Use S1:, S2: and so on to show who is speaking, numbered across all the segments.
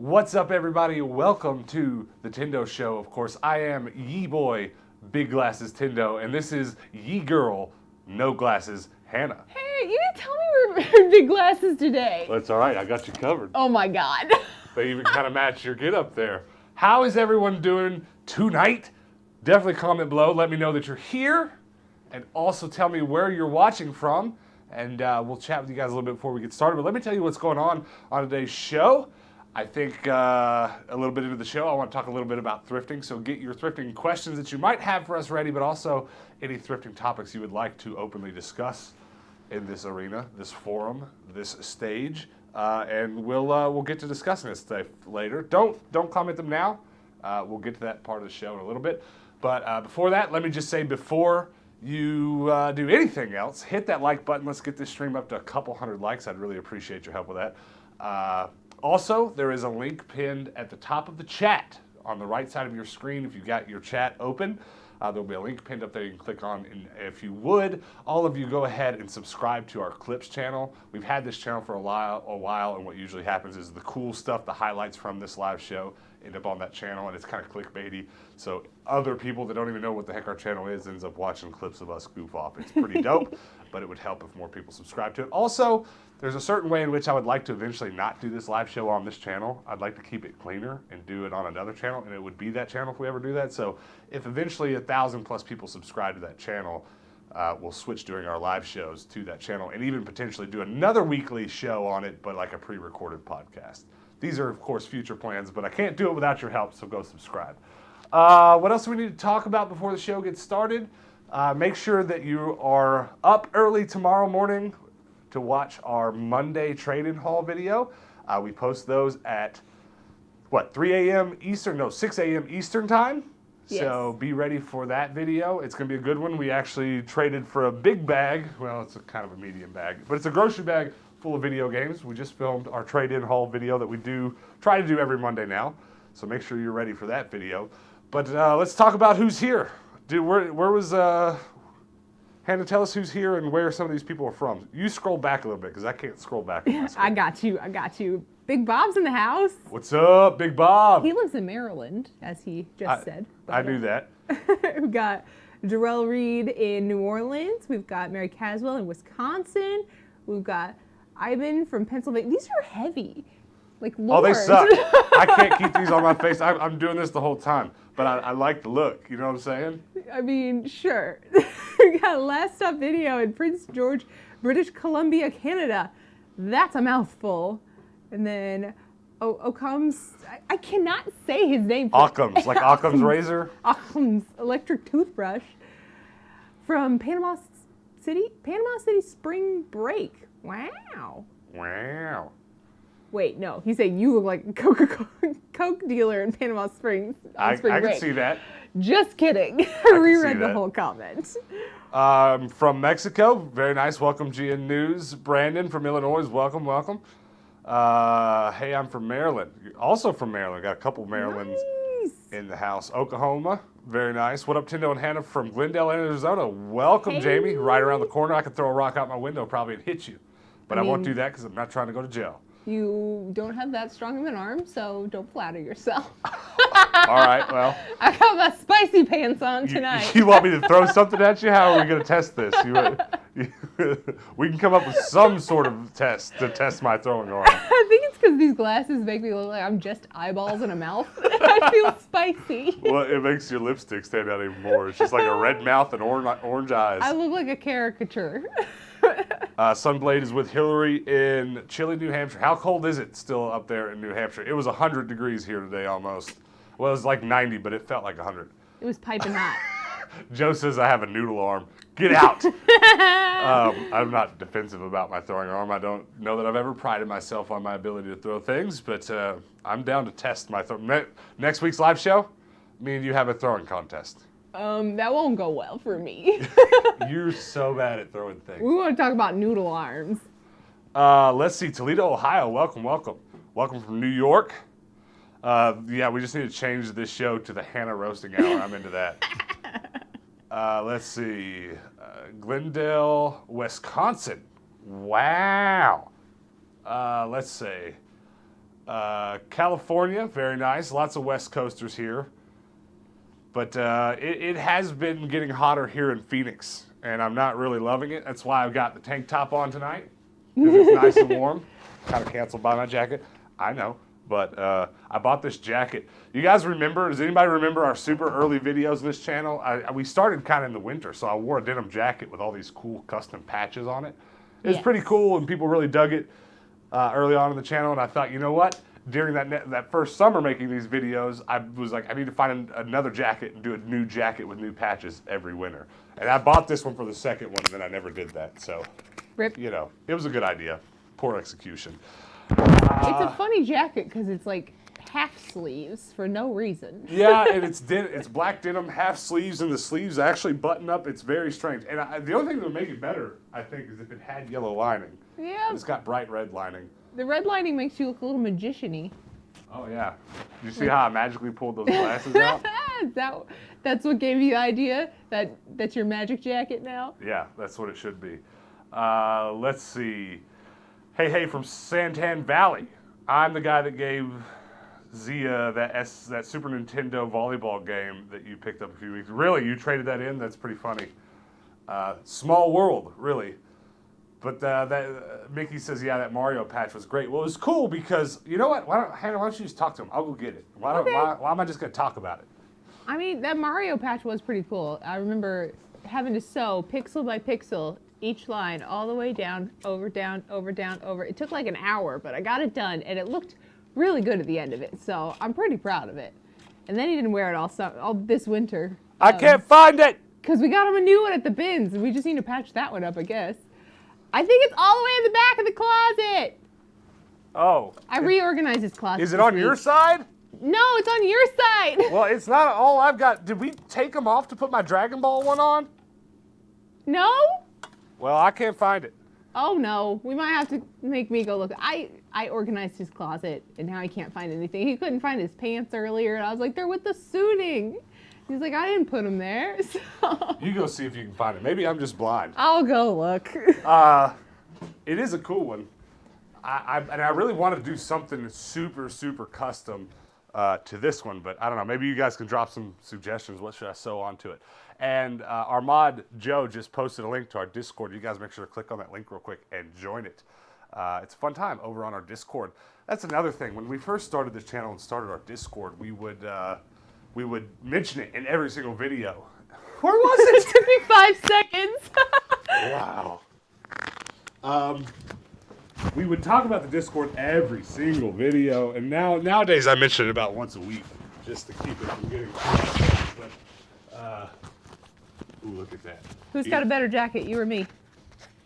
S1: What's up, everybody? Welcome to the TENDO Show. Of course, I am Ye Boy, Big Glasses TENDO, and this is Ye Girl, No Glasses, Hannah.
S2: Hey, you didn't tell me we were wearing big glasses today.
S1: That's all right. I got you covered.
S2: Oh my God.
S1: They even kind of match your get up there. How is everyone doing tonight? Definitely comment below. Let me know that you're here, and also tell me where you're watching from. And we'll chat with you guys a little bit before we get started. But let me tell you what's going on today's show. I think a little bit into the show, I want to talk a little bit about thrifting. So get your thrifting questions that you might have for us ready, but also any thrifting topics you would like to openly discuss in this arena, this forum, this stage. And we'll get to discussing this stuff later. Don't comment them now. We'll get to that part of the show in a little bit. But before that, let me just say, before you do anything else, hit that like button. Let's get this stream up to a couple hundred likes. I'd really appreciate your help with that. Also, there is a link pinned at the top of the chat on the right side of your screen. If you got your chat open, there'll be a link pinned up there you can click on. And if you would, all of you go ahead and subscribe to our Clips channel. We've had this channel for a while, and what usually happens is the cool stuff, the highlights from this live show, end up on that channel, and it's kind of clickbaity. So other people that don't even know what the heck our channel is ends up watching clips of us goof off. It's pretty dope, but it would help if more people subscribe to it. Also, there's a certain way in which I would like to eventually not do this live show on this channel. I'd like to keep it cleaner and do it on another channel, and it would be that channel if we ever do that. So if eventually 1,000+ people subscribe to that channel, we'll switch during our live shows to that channel and even potentially do another weekly show on it, but like a pre-recorded podcast. These are, of course, future plans, but I can't do it without your help, so go subscribe. What else do we need to talk about before the show gets started? Make sure that you are up early tomorrow morning to watch our Monday trade-in haul video. We post those at, 3 a.m. Eastern? No, 6 a.m. Eastern time. Yes. So be ready for that video. It's going to be a good one. We actually traded for a big bag. Well, it's a kind of a medium bag, but it's a grocery bag full of video games. We just filmed our trade-in haul video that we try to do every Monday now. So make sure you're ready for that video. But let's talk about who's here. Dude, where was Hannah? Tell us who's here and where some of these people are from. You scroll back a little bit because I can't scroll back.
S2: I got you. Big Bob's in the house.
S1: What's up, Big Bob?
S2: He lives in Maryland, as he just said.
S1: I knew that.
S2: We've got Jarrell Reed in New Orleans. We've got Mary Caswell in Wisconsin. We've got Ivan from Pennsylvania. These are heavy. Like, Lord.
S1: Oh, they suck. I can't keep these on my face. I'm doing this the whole time, but I like the look. You know what I'm saying?
S2: I mean, sure. We got Last Stop Video in Prince George, British Columbia, Canada. That's a mouthful. And then Occam's, I cannot say his name.
S1: Occam's, like Occam's razor?
S2: Occam's electric toothbrush from Panama City Spring Break. Wow. Wait, no. He said you look like a Coke dealer in Panama Springs.
S1: I can see that.
S2: Just kidding. I reread the whole comment.
S1: From Mexico, very nice. Welcome, GN News. Brandon from Illinois, welcome. Hey, I'm from Maryland. Also from Maryland. Got a couple of Marylands in the house. Oklahoma, very nice. What up, Tendo and Hannah from Glendale, Arizona? Welcome, hey. Jamie. Right around the corner. I could throw a rock out my window probably and hit you. But I won't do that because I'm not trying to go to jail.
S2: You don't have that strong of an arm, so don't flatter yourself.
S1: All right, well.
S2: I got my spicy pants on tonight.
S1: You want me to throw something at you? How are we going to test this? We can come up with some sort of test to test my throwing arm.
S2: I think it's because these glasses make me look like I'm just eyeballs and a mouth. I feel spicy.
S1: Well, it makes your lipstick stand out even more. It's just like a red mouth and orange eyes.
S2: I look like a caricature.
S1: Sunblade is with Hillary in Chile, New Hampshire. How cold is it still up there in New Hampshire? It was 100 degrees here today almost. Well, it was like 90, but it felt like 100.
S2: It was piping hot.
S1: Joe says I have a noodle arm. Get out. I'm not defensive about my throwing arm. I don't know that I've ever prided myself on my ability to throw things, but I'm down to test my next week's live show, me and you have a throwing contest.
S2: That won't go well for me.
S1: You're so bad at throwing things.
S2: We want to talk about noodle arms.
S1: Let's see, Toledo, Ohio. Welcome. Welcome from New York. Yeah, we just need to change this show to the Hannah Roasting Hour. I'm into that. Let's see. Glendale, Wisconsin. Wow. Let's see. California, very nice. Lots of West Coasters here. But it has been getting hotter here in Phoenix, and I'm not really loving it. That's why I've got the tank top on tonight, because it's nice and warm. Kind of canceled by my jacket, I know. But I bought this jacket. You guys remember, does anybody remember our super early videos on this channel? We started kind of in the winter, so I wore a denim jacket with all these cool custom patches on it. It was pretty cool, and people really dug it early on in the channel, and I thought, you know what? During that first summer making these videos, I was like, I need to find another jacket and do a new jacket with new patches every winter. And I bought this one for the second one, and then I never did that. So,
S2: Rip.
S1: you know, it was a good idea. Poor execution.
S2: It's a funny jacket because it's like half sleeves for no reason.
S1: Yeah, and it's black denim, half sleeves, and the sleeves actually button up. It's very strange. And the only thing that would make it better, I think, is if it had yellow lining.
S2: Yeah.
S1: It's got bright red lining.
S2: The red lining makes you look a little magician-y.
S1: Oh, yeah. You see how I magically pulled those glasses out?
S2: That's what gave you the idea? That's your magic jacket now?
S1: Yeah, that's what it should be. Let's see. Hey from Santan Valley. I'm the guy that gave Zia that Super Nintendo volleyball game that you picked up a few weeks. Really, you traded that in? That's pretty funny. Small world, really. But Mickey says, yeah, that Mario patch was great. Well, it was cool because, you know what? Hannah, why don't you just talk to him? I'll go get it. Why am I just going to talk about it?
S2: I mean, that Mario patch was pretty cool. I remember having to sew pixel by pixel each line all the way down, over, down, over, down, over. It took like an hour, but I got it done, and it looked really good at the end of it. So I'm pretty proud of it. And then he didn't wear it all this winter.
S1: I can't find it!
S2: Because we got him a new one at the bins, and we just need to patch that one up, I guess. I think it's all the way in the back of the closet.
S1: Oh.
S2: I reorganized his closet.
S1: Is it on your side?
S2: No, it's on your side.
S1: Well, it's not all I've got. Did we take them off to put my Dragon Ball one on?
S2: No?
S1: Well, I can't find it.
S2: Oh no, we might have to make me go look. I organized his closet, and now he can't find anything. He couldn't find his pants earlier, and I was like, they're with the suiting. He's like, I didn't put them there. So.
S1: You go see if you can find it. Maybe I'm just blind.
S2: I'll go look.
S1: It is a cool one. I really want to do something super, super custom to this one, but I don't know. Maybe you guys can drop some suggestions. What should I sew onto it? And our mod, Joe, just posted a link to our Discord. You guys make sure to click on that link real quick and join it. It's a fun time over on our Discord. That's another thing. When we first started this channel and started our Discord, we would mention it in every single video. Where was it?
S2: It took me 5 seconds.
S1: Wow. We would talk about the Discord every single video, and nowadays I mention it about once a week just to keep it from getting too much. But, ooh, look at that.
S2: Who's got a better jacket, you or me?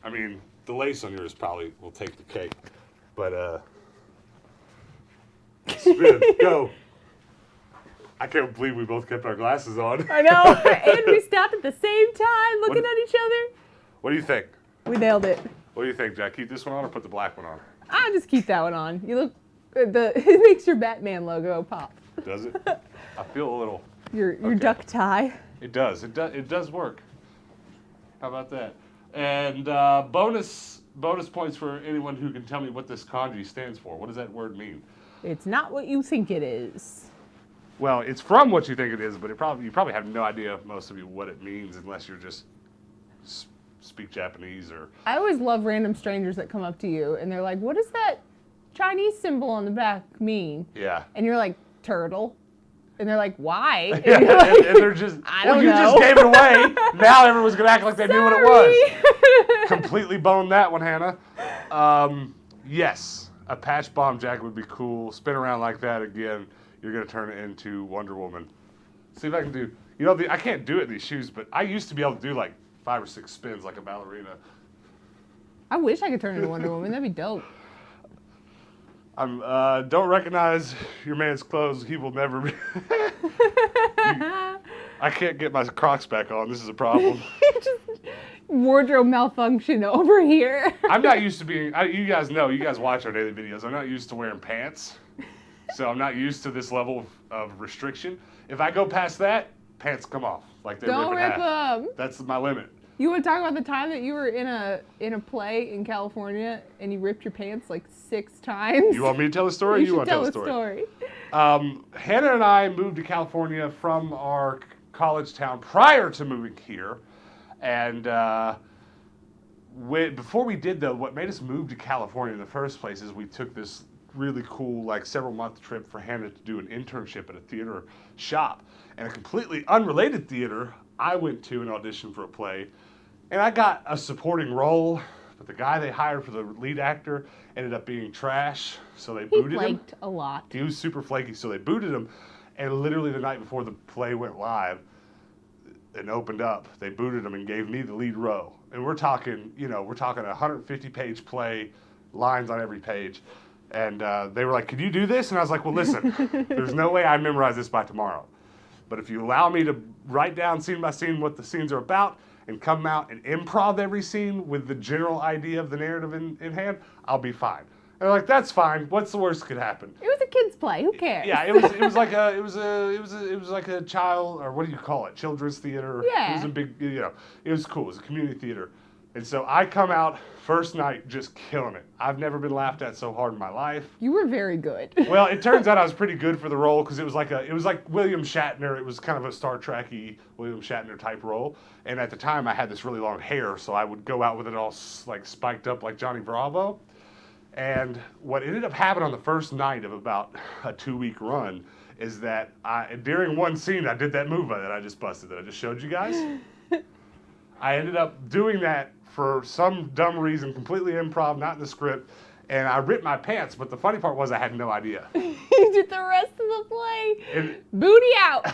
S1: I mean, the lace on yours probably will take the cake, but spin, go. I can't believe we both kept our glasses on.
S2: I know, and we stopped at the same time looking at each other.
S1: What do you think?
S2: We nailed it.
S1: What do you think, Jack? Keep this one on or put the black one on?
S2: I'll just keep that one on. You look, it makes your Batman logo pop.
S1: Does it? I feel a little.
S2: Your duck tie.
S1: It does. It does work. How about that? And bonus points for anyone who can tell me what this kanji stands for. What does that word mean?
S2: It's not what you think it is.
S1: Well, it's from what you think it is, but you probably have no idea, most of you, what it means unless you're just speak Japanese or.
S2: I always love random strangers that come up to you and they're like, "What does that Chinese symbol on the back mean?"
S1: Yeah.
S2: And you're like, "Turtle." And they're like, "Why?" And
S1: Yeah,
S2: you're like,
S1: and they're just.
S2: I don't
S1: you
S2: know.
S1: just gave it away. Now everyone's gonna act like they knew what it was.
S2: Sorry.
S1: Completely boned that one, Hannah. Yes, a patch bomb jacket would be cool. Spin around like that again. You're gonna turn it into Wonder Woman. See if I can do. You know, I can't do it in these shoes, but I used to be able to do like 5 or 6 spins like a ballerina.
S2: I wish I could turn into Wonder Woman. That'd be dope.
S1: Don't recognize your man's clothes. He will never be. I can't get my Crocs back on. This is a problem.
S2: Just wardrobe malfunction over here.
S1: I'm not used to being. You guys know. You guys watch our daily videos. I'm not used to wearing pants, so I'm not used to this level of restriction. If I go past that, pants come off like they
S2: Don't
S1: rip in
S2: rip
S1: half.
S2: them.
S1: That's my limit.
S2: You want to talk about the time that you were in a play in California and you ripped your pants like 6 times?
S1: You want me to tell the story? Or you want to tell the story? Hannah and I moved to California from our college town prior to moving here, and before we did though, what made us move to California in the first place is we took this really cool, like, several-month trip for Hannah to do an internship at a theater shop. And a completely unrelated theater, I went to an audition for a play, and I got a supporting role, but the guy they hired for the lead actor ended up being trash, so they booted him.
S2: He flaked a lot.
S1: He was super flaky, so they booted him, and literally the night before the play went live and opened up, they booted him and gave me the lead role. And we're talking a 150-page play, lines on every page. And they were like, "Could you do this?" And I was like, "Well, listen, there's no way I memorize this by tomorrow. But if you allow me to write down scene by scene what the scenes are about and come out and improv every scene with the general idea of the narrative in hand, I'll be fine." And they're like, "That's fine. What's the worst that could happen?"
S2: It was a kid's play. Who cares?
S1: Yeah, it was like a child, or what do you call it? Children's theater.
S2: Yeah.
S1: It was a big, it was cool. It was a community theater. And so I come out first night just killing it. I've never been laughed at so hard in my life.
S2: You were very good.
S1: Well, it turns out I was pretty good for the role because it was like William Shatner. It was kind of a Star Trek-y William Shatner type role. And at the time I had this really long hair, so I would go out with it all like spiked up like Johnny Bravo. And what ended up happening on the first night of about a 2-week run is that during one scene I did that move that I just busted that I just showed you guys. I ended up doing that for some dumb reason, completely improv, not in the script, and I ripped my pants, but the funny part was I had no idea.
S2: You did the rest of the play. Booty out.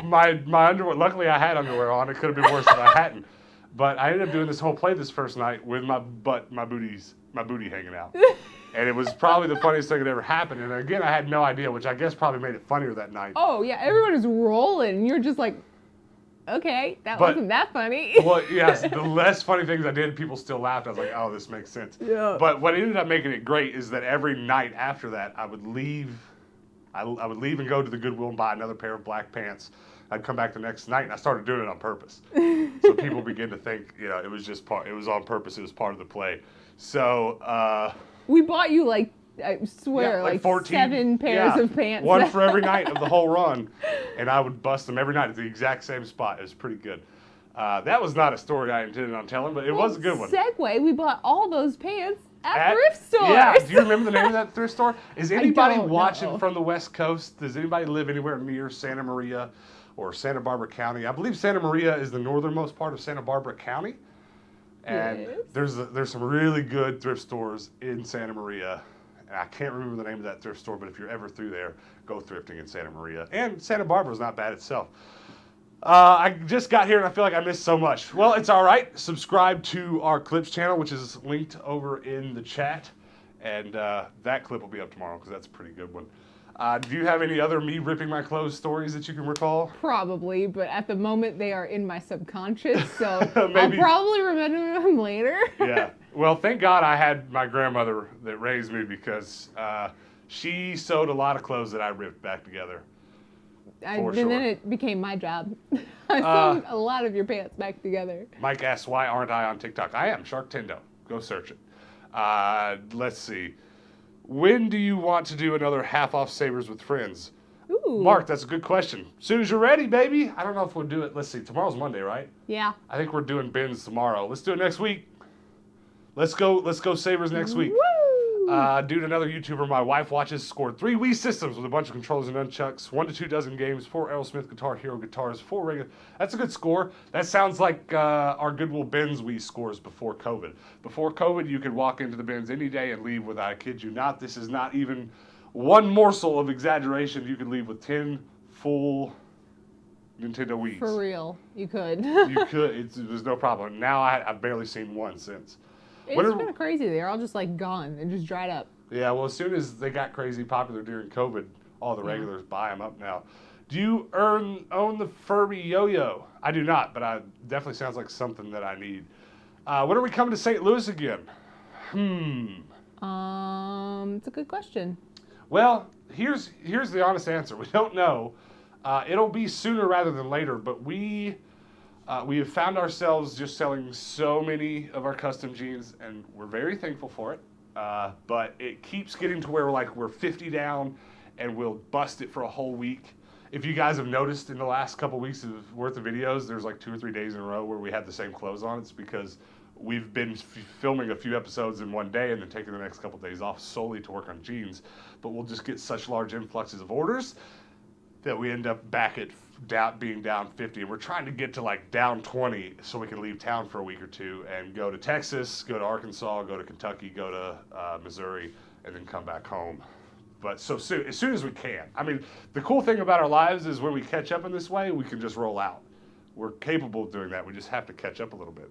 S1: my underwear, luckily I had underwear on. It could have been worse if I hadn't. But I ended up doing this whole play this first night with my booty hanging out. And it was probably the funniest thing that ever happened. And again, I had no idea, which I guess probably made it funnier that night.
S2: Oh, yeah, everyone was rolling, and you're just like, okay, wasn't that funny.
S1: Well, yes, the less funny things I did, people still laughed. I was like, oh, this makes sense.
S2: Yeah.
S1: But what ended up making it great is that every night after that, I would leave and go to the Goodwill and buy another pair of black pants. I'd come back the next night, and I started doing it on purpose. So people begin to think, it was just it was on purpose. It was part of the play. So
S2: we bought you I swear, like
S1: 14,
S2: 7 pairs of pants.
S1: One for every night of the whole run. And I would bust them every night at the exact same spot. It was pretty good. That was not a story I intended on telling, but it was a good one.
S2: Segue, we bought all those pants at thrift stores.
S1: Yeah, do you remember the name of that thrift store? Is anybody watching
S2: know.
S1: from the West Coast? Does anybody live anywhere near Santa Maria or Santa Barbara County? I believe Santa Maria is the northernmost part of Santa Barbara County. And
S2: Yes.
S1: there's some really good thrift stores in Santa Maria. And I can't remember the name of that thrift store, but if you're ever through there, go thrifting in Santa Maria. And Santa Barbara is not bad itself. I just got here and I feel like I missed so much. Well, it's all right. Subscribe to our Clips channel, which is linked over in the chat. And that clip will be up tomorrow because that's a pretty good one. Do you have any other me ripping my clothes stories that you can recall?
S2: Probably, but at the moment they are in my subconscious, so I'll
S1: Maybe.
S2: probably remember them later.
S1: Yeah. Well, thank God I had my grandmother that raised me because she sewed a lot of clothes that I ripped back together.
S2: And then it became my job. I sewed a lot of your pants back together.
S1: Mike asks, why aren't I on TikTok? I am, Shark Tendo. Go search it. Let's see. When do you want to do another half-off Savers with Friends?
S2: Ooh.
S1: Mark, that's a good question. As soon as you're ready, baby. I don't know if we'll do it. Let's see. Tomorrow's Monday, right?
S2: Yeah.
S1: I think we're doing bins tomorrow. Let's do it next week. Let's go Savers next week.
S2: Woo!
S1: Dude, another YouTuber my wife watches scored 3 Wii systems with a bunch of controllers and nunchucks, 1 to 2 dozen games, 4 Aerosmith Guitar Hero guitars, 4 regular. That's a good score. That sounds like our Goodwill bins Wii scores before COVID. Before COVID, you could walk into the bins any day and leave with, I kid you not, this is not even one morsel of exaggeration. You could leave with 10 full Nintendo Wiis.
S2: For real, you could.
S1: You could. There's no problem. Now I've barely seen one since.
S2: It's kind of crazy. They're all just like gone and just dried up.
S1: Yeah, well, as soon as they got crazy popular during COVID, all the regulars buy them up now. Do you own the Furby yo-yo? I do not, but it definitely sounds like something that I need. When are we coming to St. Louis again?
S2: It's a good question.
S1: Well, here's the honest answer. We don't know. It'll be sooner rather than later, but we We have found ourselves just selling so many of our custom jeans, and we're very thankful for it. But it keeps getting to where we're 50 down, and we'll bust it for a whole week. If you guys have noticed in the last couple weeks worth of videos, there's like 2 or 3 days in a row where we have the same clothes on. It's because we've been filming a few episodes in one day and then taking the next couple days off solely to work on jeans. But we'll just get such large influxes of orders that we end up back at being down 50, and we're trying to get to like down 20 so we can leave town for a week or two and go to Texas, go to Arkansas, go to Kentucky, go to Missouri, and then come back home. But as soon as we can. I mean, the cool thing about our lives is when we catch up in this way, we can just roll out. We're capable of doing that. We just have to catch up a little bit.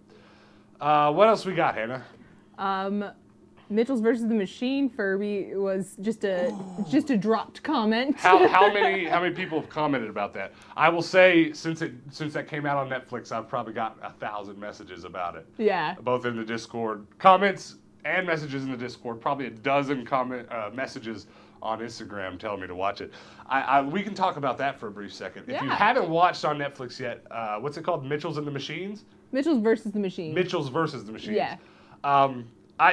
S1: What else we got, Hannah?
S2: Mitchell's versus the Machine Furby was just a dropped comment.
S1: How many people have commented about that? I will say since that came out on Netflix, I've probably got 1,000 messages about it.
S2: Yeah.
S1: Both in the Discord comments and messages in the Discord. Probably a dozen messages on Instagram telling me to watch it. We can talk about that for a brief second. If you haven't watched on Netflix yet, what's it called? Mitchell's and the Machines?
S2: Mitchell's versus the Machine.
S1: Mitchell's versus the Machines.
S2: Yeah.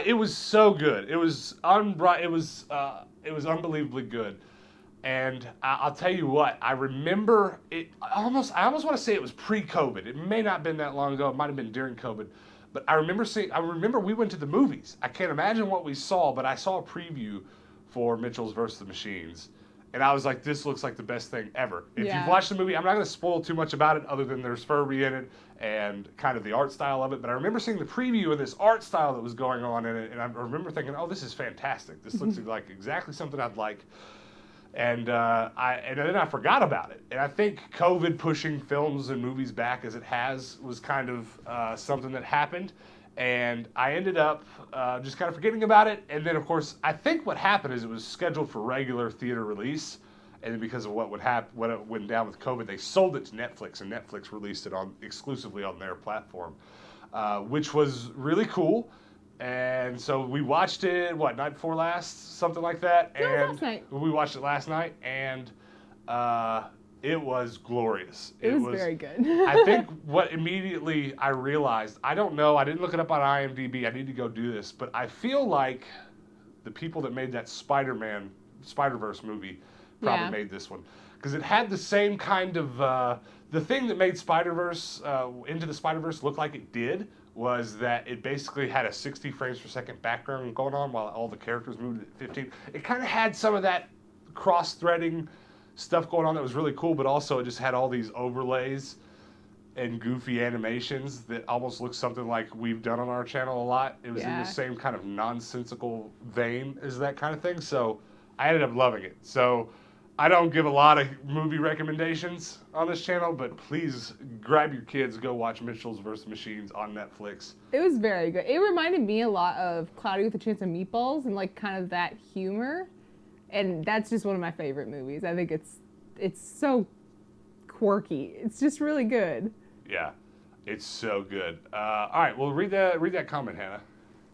S1: It was so good. It was unbelievably good. And I'll tell you what, I remember it I almost want to say it was pre-COVID. It may not have been that long ago. It might have been during COVID. But I remember we went to the movies. I can't imagine what we saw, but I saw a preview for Mitchell's versus the Machines. And I was like, this looks like the best thing ever. If you've watched the movie, I'm not going to spoil too much about it other than there's Furby in it and kind of the art style of it. But I remember seeing the preview of this art style that was going on in it. And I remember thinking, oh, this is fantastic. This looks like exactly something I'd like. And then I forgot about it. And I think COVID pushing films and movies back as it has was kind of something that happened. And I ended up just kind of forgetting about it. And then, of course, I think what happened is it was scheduled for regular theater release. And then because of what went down with COVID, they sold it to Netflix, and Netflix released it exclusively on their platform, which was really cool. And so we watched it, night before last, something like that.
S2: No, and last night.
S1: We watched it last night, and it was glorious.
S2: It was very good.
S1: I think what immediately I realized, I don't know, I didn't look it up on IMDb, I need to go do this, but I feel like the people that made that Spider-Verse movie probably made this one. Because it had the same kind of, the thing that made Spider-Verse, Into the Spider-Verse look like it did, was that it basically had a 60 frames per second background going on while all the characters moved at 15. It kind of had some of that cross-threading stuff going on that was really cool, but also it just had all these overlays and goofy animations that almost look something like we've done on our channel a lot. It was in the same kind of nonsensical vein as that kind of thing, so I ended up loving it. So I don't give a lot of movie recommendations on this channel, but please grab your kids, go watch Mitchell's vs. Machines on Netflix.
S2: It was very good. It reminded me a lot of Cloudy with a Chance of Meatballs and like kind of that humor. And that's just one of my favorite movies. I think it's so quirky. It's just really good.
S1: Yeah, it's so good. All right, well, read that comment, Hannah.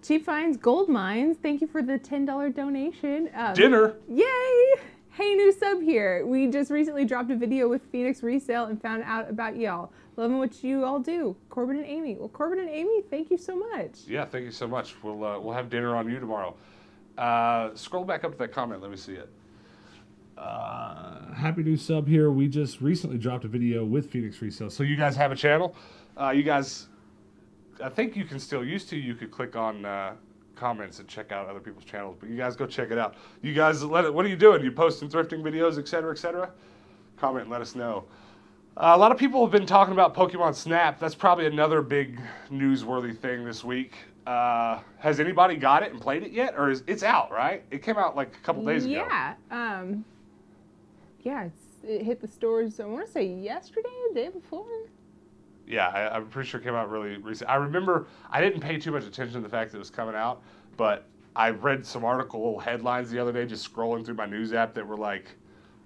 S2: Chief Finds Gold Mines, thank you for the $10 donation.
S1: Dinner.
S2: Yay! Hey, new sub here. We just recently dropped a video with Phoenix Resale and found out about y'all. Loving what you all do. Corbin and Amy. Well, Corbin and Amy, thank you so much.
S1: Yeah, thank you so much. We'll have dinner on you tomorrow. Scroll back up to that comment. Let me see it. Happy new sub here. We just recently dropped a video with Phoenix Resale. So you guys have a channel. You guys, I think you can still you could click on comments and check out other people's channels, but you guys go check it out. You guys, what are you doing? You posting thrifting videos, etc., etc.? Comment and let us know. A lot of people have been talking about Pokemon Snap. That's probably another big newsworthy thing this week. Has anybody got it and played it yet? Or it's out, right? It came out like a couple days ago.
S2: Yeah. It hit the stores, I want to say yesterday or the day before.
S1: Yeah, I'm pretty sure it came out really recent. I remember I didn't pay too much attention to the fact that it was coming out, but I read some article headlines the other day just scrolling through my news app that were like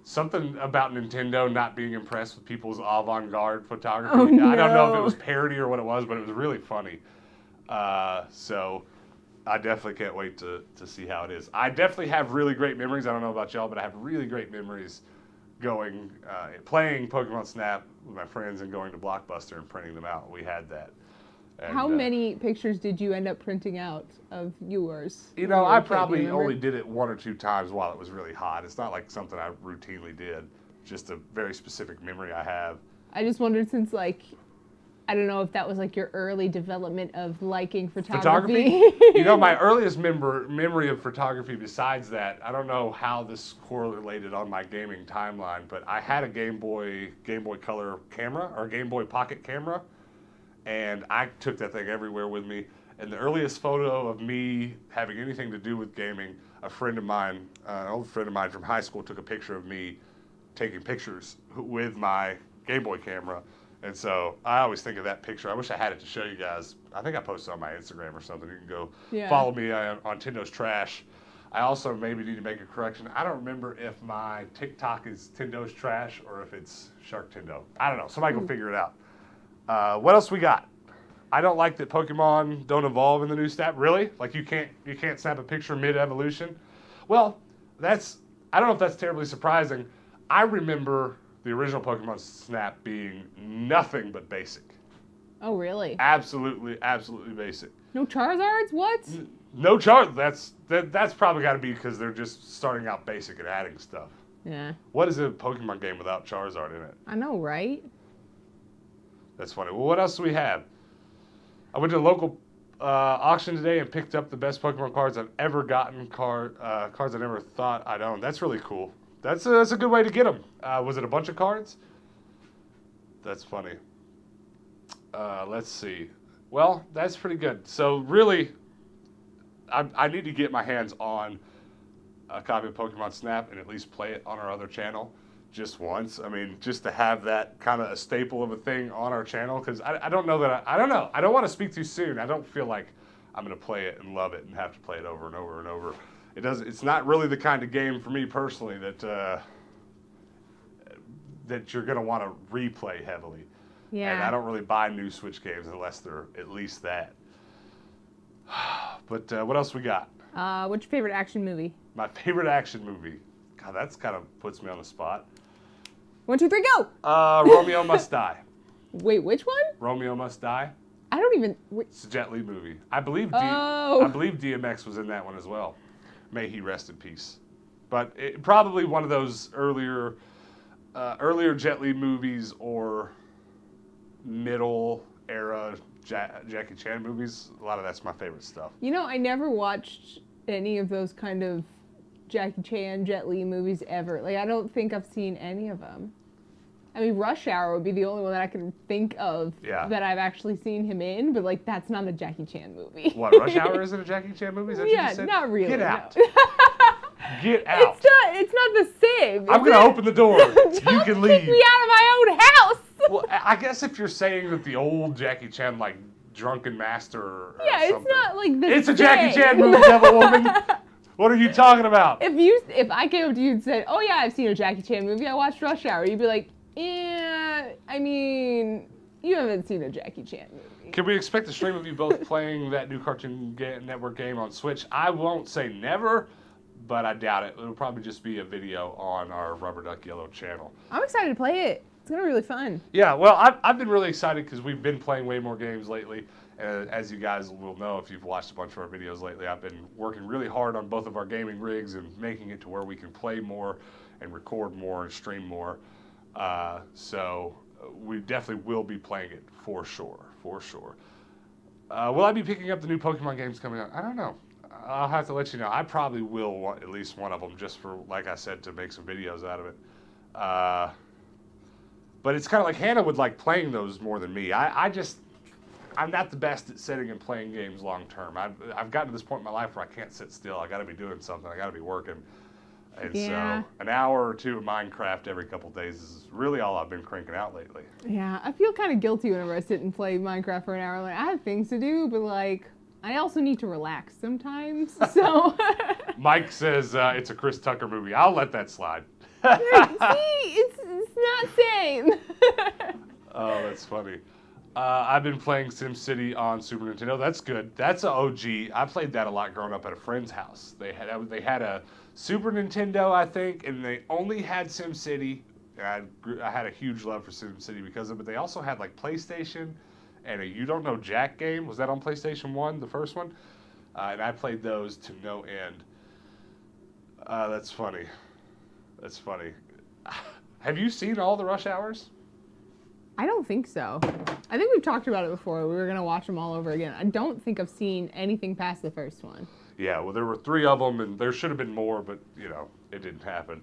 S1: something about Nintendo not being impressed with people's avant-garde photography.
S2: Oh, no.
S1: I don't know if it was parody or what it was, but it was really funny. So I definitely can't wait to see how it is. I definitely have really great memories. I don't know about y'all, but I have really great memories playing Pokemon Snap with my friends and going to Blockbuster and printing them out. We had that. And,
S2: How many pictures did you end up printing out of yours?
S1: You know, I probably only did it 1 or 2 times while it was really hot. It's not like something I routinely did. Just a very specific memory I have.
S2: I just wondered since, like, I don't know if that was like your early development of liking photography.
S1: You know, my earliest memory of photography besides that, I don't know how this correlated on my gaming timeline, but I had a Game Boy Color camera, or Game Boy Pocket camera, and I took that thing everywhere with me. And the earliest photo of me having anything to do with gaming, a friend of mine, an old friend of mine from high school, took a picture of me taking pictures with my Game Boy camera. And so I always think of that picture. I wish I had it to show you guys. I think I posted on my Instagram or something. You can go follow me on Tendo's Trash. I also maybe need to make a correction. I don't remember if my TikTok is Tendo's Trash or if it's Shark Tendo. I don't know. Somebody go figure it out. What else we got? I don't like that Pokemon don't evolve in the new snap. Really? Like you can't snap a picture mid-evolution? Well, I don't know if that's terribly surprising. I remember the original Pokemon Snap being nothing but basic.
S2: Oh, really?
S1: Absolutely basic.
S2: No Charizards? What?
S1: No Charizard. That's probably got to be because they're just starting out basic and adding stuff.
S2: Yeah.
S1: What is a Pokemon game without Charizard in it?
S2: I know, right?
S1: That's funny. Well, what else do we have? I went to a local auction today and picked up the best Pokemon cards I've ever gotten. Cards I never thought I'd own. That's really cool. That's a good way to get them. Was it a bunch of cards? That's funny. Let's see. Well, that's pretty good. So really, I need to get my hands on a copy of Pokemon Snap and at least play it on our other channel just once. I mean, just to have that kind of a staple of a thing on our channel, because I don't know that I don't know. I don't want to speak too soon. I don't feel like I'm going to play it and love it and have to play it over and over and over. It's not really the kind of game for me personally that you're going to want to replay heavily.
S2: Yeah.
S1: And I don't really buy new Switch games unless they're at least that. But what else we got?
S2: What's your favorite action movie?
S1: My favorite action movie. God, that's kind of puts me on the spot.
S2: 1, 2, 3, go!
S1: Romeo Must Die.
S2: Wait, which one?
S1: Romeo Must Die.
S2: I don't even.
S1: It's a Jet Li movie. I believe DMX was in that one as well. May he rest in peace. But probably one of those earlier Jet Li movies or middle era Jackie Chan movies. A lot of that's my favorite stuff.
S2: You know, I never watched any of those kind of Jackie Chan, Jet Li movies ever. Like, I don't think I've seen any of them. I mean, Rush Hour would be the only one that I can think of that I've actually seen him in, but like that's not a Jackie Chan movie.
S1: What, Rush Hour isn't a Jackie Chan movie? Is that what you said?
S2: Not really.
S1: Get out.
S2: No.
S1: Get out.
S2: It's not the same.
S1: I'm going to open the door. You can leave.
S2: Kick me out of my own house.
S1: Well, I guess if you're saying that the old Jackie Chan, like Drunken Master or something.
S2: It's not like this.
S1: It's a Jackie Chan movie, Devil Woman. What are you talking about?
S2: If I came up to you and said, "Oh yeah, I've seen a Jackie Chan movie. I watched Rush Hour," you'd be like, "Yeah, I mean, you haven't seen a Jackie Chan movie."
S1: Can we expect a stream of you both playing that new Cartoon Network game on Switch? I won't say never, but I doubt it. It'll probably just be a video on our Rubber Duck Yellow channel.
S2: I'm excited to play it. It's gonna be really fun.
S1: Yeah, well, I've been really excited because we've been playing way more games lately. As you guys will know if you've watched a bunch of our videos lately, I've been working really hard on both of our gaming rigs and making it to where we can play more and record more and stream more. So we definitely will be playing it for sure. Will I be picking up the new Pokemon games coming out? I don't know. I'll have to let you know. I probably will want at least one of them just for, like I said, to make some videos out of it. But it's kind of like Hannah would like playing those more than me. I'm not the best at sitting and playing games long term. I've gotten to this point in my life where I can't sit still. I got to be doing something. I got to be working. And so an hour or two of Minecraft every couple days is really all I've been cranking out lately.
S2: Yeah, I feel kind of guilty whenever I sit and play Minecraft for an hour. Like, I have things to do, but like, I also need to relax sometimes. So
S1: Mike says it's a Chris Tucker movie. I'll let that slide.
S2: See, it's not same.
S1: Oh, that's funny. I've been playing SimCity on Super Nintendo. That's good. That's an OG. I played that a lot growing up at a friend's house. They had a Super Nintendo, I think, and they only had SimCity and I had a huge love for SimCity because of it. But they also had like PlayStation and a You Don't Know Jack game. Was that on PlayStation 1, the first one? And I played those to no end. That's funny. That's funny. Have you seen all the Rush Hours?
S2: I don't think so. I think we've talked about it before. We were going to watch them all over again. I don't think I've seen anything past the first one.
S1: Yeah, well, there were 3 of them, and there should have been more, but, it didn't happen.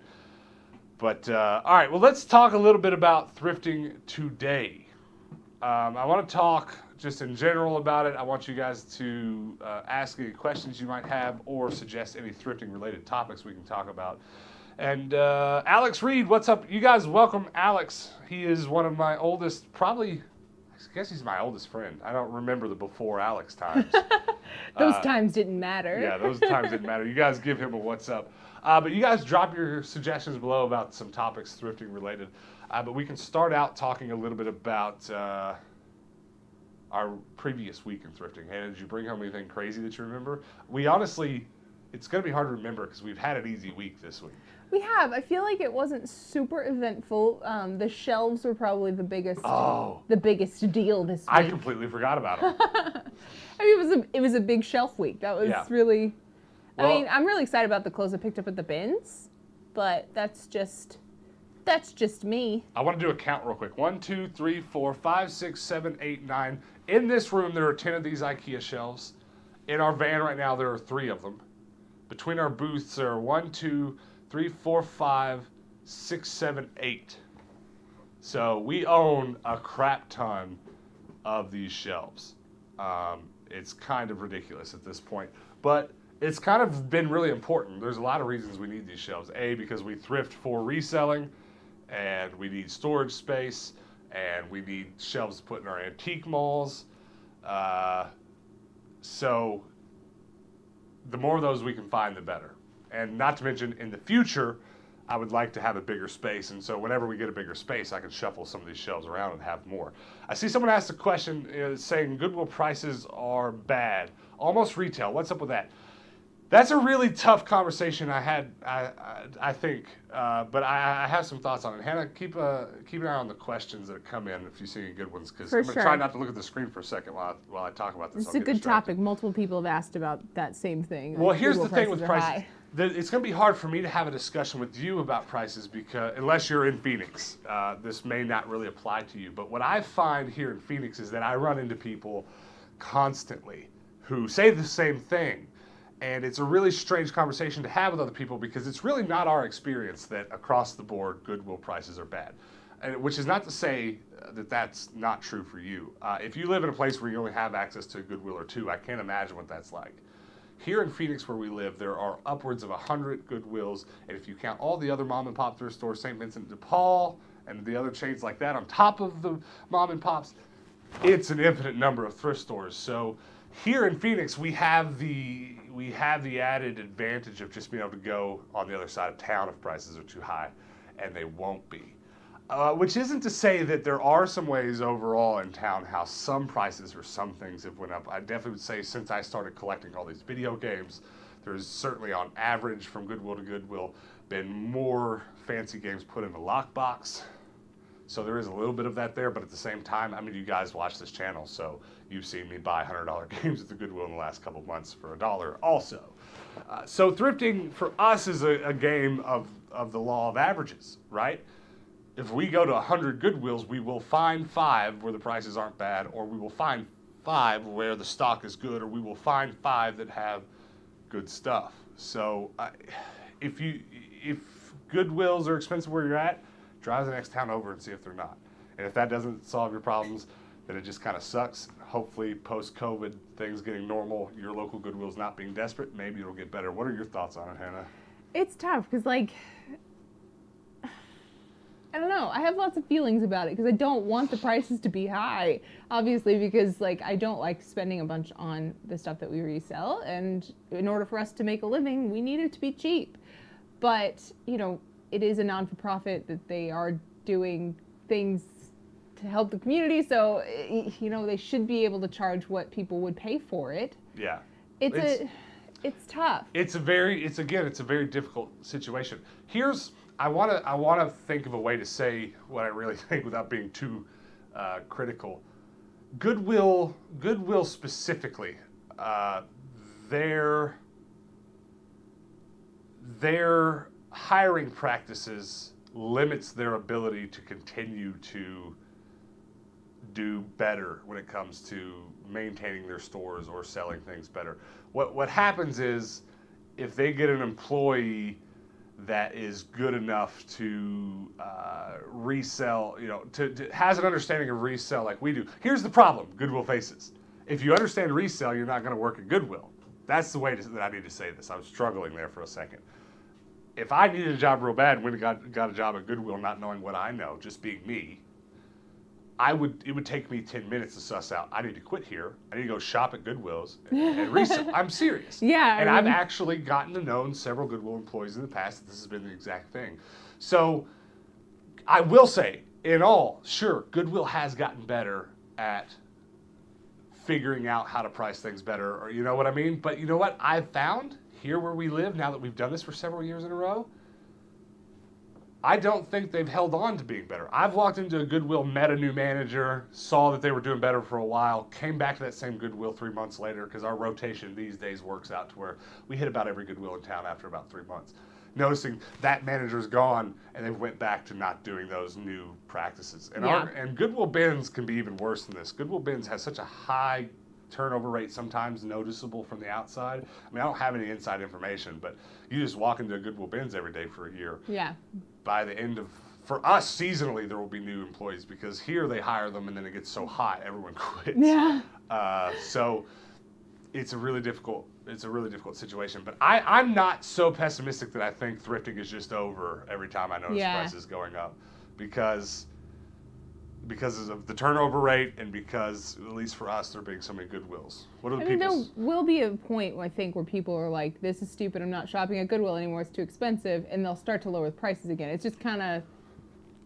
S1: But, all right, well, let's talk a little bit about thrifting today. I want to talk just in general about it. I want you guys to ask any questions you might have or suggest any thrifting-related topics we can talk about. And Alex Reed, what's up? You guys welcome Alex. He is one of my oldest, probably, I guess he's my oldest friend. I don't remember the before Alex times.
S2: Those times didn't matter.
S1: Yeah, those times didn't matter. You guys give him a what's up. But you guys drop your suggestions below about some topics thrifting related. But we can start out talking a little bit about our previous week in thrifting. Hannah, did you bring home anything crazy that you remember? We honestly, it's going to be hard to remember because we've had an easy week this week.
S2: We have. I feel like it wasn't super eventful. The shelves were probably the biggest deal this week.
S1: I completely forgot about them.
S2: I mean, it was a big shelf week. That was really.
S1: Well,
S2: I mean, I'm really excited about the clothes I picked up at the bins, but that's just me.
S1: I want to do a count real quick. 1, 2, 3, 4, 5, 6, 7, 8, 9. In this room, there are 10 of these IKEA shelves. In our van right now, there are 3 of them. Between our booths, there are 1, 2, 3, 4, 5, 6, 7, 8. So we own a crap ton of these shelves. It's kind of ridiculous at this point, but it's kind of been really important. There's a lot of reasons we need these shelves. A, because we thrift for reselling, and we need storage space, and we need shelves to put in our antique malls. So the more of those we can find, the better. And not to mention, in the future, I would like to have a bigger space. And so whenever we get a bigger space, I can shuffle some of these shelves around and have more. I see someone asked a question saying Goodwill prices are bad. Almost retail. What's up with that? That's a really tough conversation I think, but I have some thoughts on it. Hannah, keep an eye on the questions that come in if you see any good ones, because I'm going to try not to look at the screen for a second while I talk about this.
S2: It's a good topic. Multiple people have asked about that same thing.
S1: Well, here's the thing with prices. It's going to be hard for me to have a discussion with you about prices because unless you're in Phoenix, this may not really apply to you. But what I find here in Phoenix is that I run into people constantly who say the same thing. And it's a really strange conversation to have with other people because it's really not our experience that across the board Goodwill prices are bad. Which is not to say that that's not true for you. If you live in a place where you only have access to a Goodwill or 2, I can't imagine what that's like. Here in Phoenix where we live, there are upwards of 100 Goodwills, and if you count all the other mom and pop thrift stores, St. Vincent de Paul, and the other chains like that on top of the mom and pops, it's an infinite number of thrift stores. So here in Phoenix, we have the added advantage of just being able to go on the other side of town if prices are too high, and they won't be. Which isn't to say that there are some ways overall in town how some prices or some things have went up. I definitely would say since I started collecting all these video games, there's certainly on average from Goodwill to Goodwill been more fancy games put in the lockbox. So there is a little bit of that there, but at the same time, I mean, you guys watch this channel, so you've seen me buy $100 games at the Goodwill in the last couple of months for $1 also. So thrifting for us is a game of the law of averages, right? If we go to 100 Goodwills, we will find 5 where the prices aren't bad, or we will find 5 where the stock is good, or we will find 5 that have good stuff. So if Goodwills are expensive where you're at, drive to the next town over and see if they're not. And if that doesn't solve your problems, then it just kind of sucks. Hopefully, post-COVID, things getting normal, your local Goodwill's not being desperate, maybe it'll get better. What are your thoughts on it, Hannah?
S2: It's tough because, I don't know. I have lots of feelings about it because I don't want the prices to be high, obviously, because I don't like spending a bunch on the stuff that we resell. And in order for us to make a living, we need it to be cheap. But, it is a non-for-profit that they are doing things to help the community. So, they should be able to charge what people would pay for it.
S1: Yeah.
S2: It's tough.
S1: It's a very difficult situation. I wanna think of a way to say what I really think without being too critical. Goodwill specifically, their hiring practices limits their ability to continue to do better when it comes to maintaining their stores or selling things better. What happens is if they get an employee that is good enough to resell, to has an understanding of resell like we do. Here's the problem Goodwill faces. If you understand resell, you're not going to work at Goodwill. That's the way that I need to say this. I was struggling there for a second. If I needed a job real bad and went and got a job at Goodwill not knowing what I know, just being me, it would take me 10 minutes to suss out, I need to quit here. I need to go shop at Goodwill's and resell. I'm serious.
S2: Yeah.
S1: And I've actually gotten to know several Goodwill employees in the past that this has been the exact thing. So I will say, in all, sure, Goodwill has gotten better at figuring out how to price things better, or you know what I mean? But you know what I've found here where we live, now that we've done this for several years in a row, I don't think they've held on to being better. I've walked into a Goodwill, met a new manager, saw that they were doing better for a while, came back to that same Goodwill 3 months later, because our rotation these days works out to where we hit about every Goodwill in town after about 3 months. Noticing that manager's gone, and they went back to not doing those new practices. And Goodwill bins can be even worse than this. Goodwill bins has such a high turnover rate, sometimes noticeable from the outside. I mean, I don't have any inside information, but you just walk into a Goodwill bins every day for a year.
S2: Yeah.
S1: By the end of, for us seasonally, there will be new employees because here they hire them and then it gets so hot, everyone quits.
S2: Yeah.
S1: So it's a really difficult situation. But I'm not so pessimistic that I think thrifting is just over every time I notice prices going up, because of the turnover rate and because, at least for us, there being so many Goodwills. What are the people?
S2: There will be a point, I think, where people are like, this is stupid, I'm not shopping at Goodwill anymore, it's too expensive, and they'll start to lower the prices again. It's just kind of,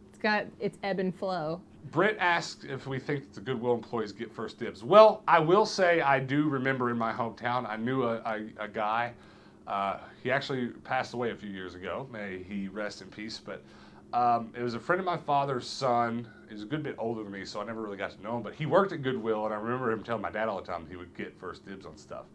S2: it's got its ebb and flow.
S1: Britt asked if we think the Goodwill employees get first dibs. Well, I will say I do remember in my hometown, I knew a guy. He actually passed away a few years ago. May he rest in peace. But it was a friend of my father's son. He was a good bit older than me, so I never really got to know him. But he worked at Goodwill, and I remember him telling my dad all the time he would get first dibs on stuff.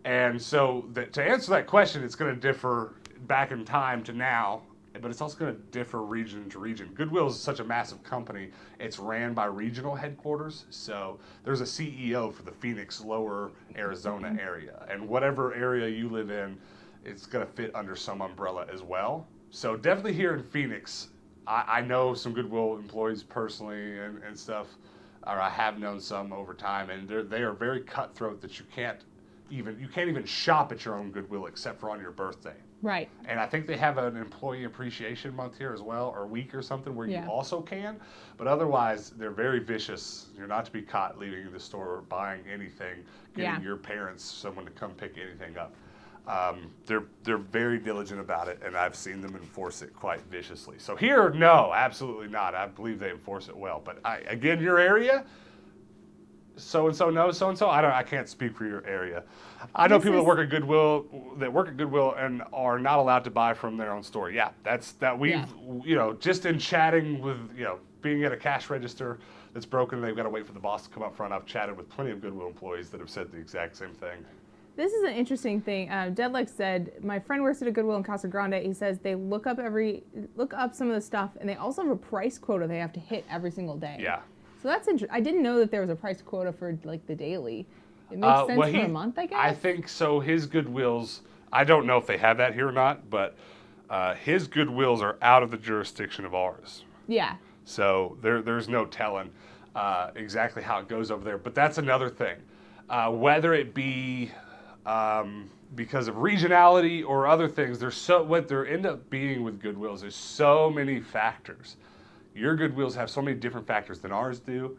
S1: And so to answer that question, it's going to differ back in time to now, but it's also going to differ region to region. Goodwill is such a massive company, it's ran by regional headquarters. So there's a CEO for the Phoenix, Lower Arizona area. And whatever area you live in, it's going to fit under some umbrella as well. So definitely here in Phoenix, I know some Goodwill employees personally and stuff, or I have known some over time, and they are very cutthroat that you can't even shop at your own Goodwill except for on your birthday.
S2: Right.
S1: And I think they have an employee appreciation month here as well, or week or something, where you also can. But otherwise, they're very vicious. You're not to be caught leaving the store or buying anything, getting your parents, someone to come pick anything up. They're very diligent about it, and I've seen them enforce it quite viciously. So here, no, absolutely not. I believe they enforce it well. But again, your area, so-and-so knows so-and-so. I can't speak for your area. I know people that work at Goodwill and are not allowed to buy from their own store. Yeah, we've just in chatting with, being at a cash register that's broken, they've got to wait for the boss to come up front. I've chatted with plenty of Goodwill employees that have said the exact same thing.
S2: This is an interesting thing. Deadlick said, my friend works at a Goodwill in Casa Grande. He says they look up some of the stuff, and they also have a price quota they have to hit every single day.
S1: Yeah.
S2: So that's interesting. I didn't know that there was a price quota for like the daily. It makes sense for a month, I guess?
S1: I think so. His Goodwills, I don't know if they have that here or not, but his Goodwills are out of the jurisdiction of ours.
S2: Yeah.
S1: So there's no telling exactly how it goes over there. But that's another thing. Whether it be because of regionality or other things, what there end up being with Goodwills, there's so many factors. Your Goodwills have so many different factors than ours do.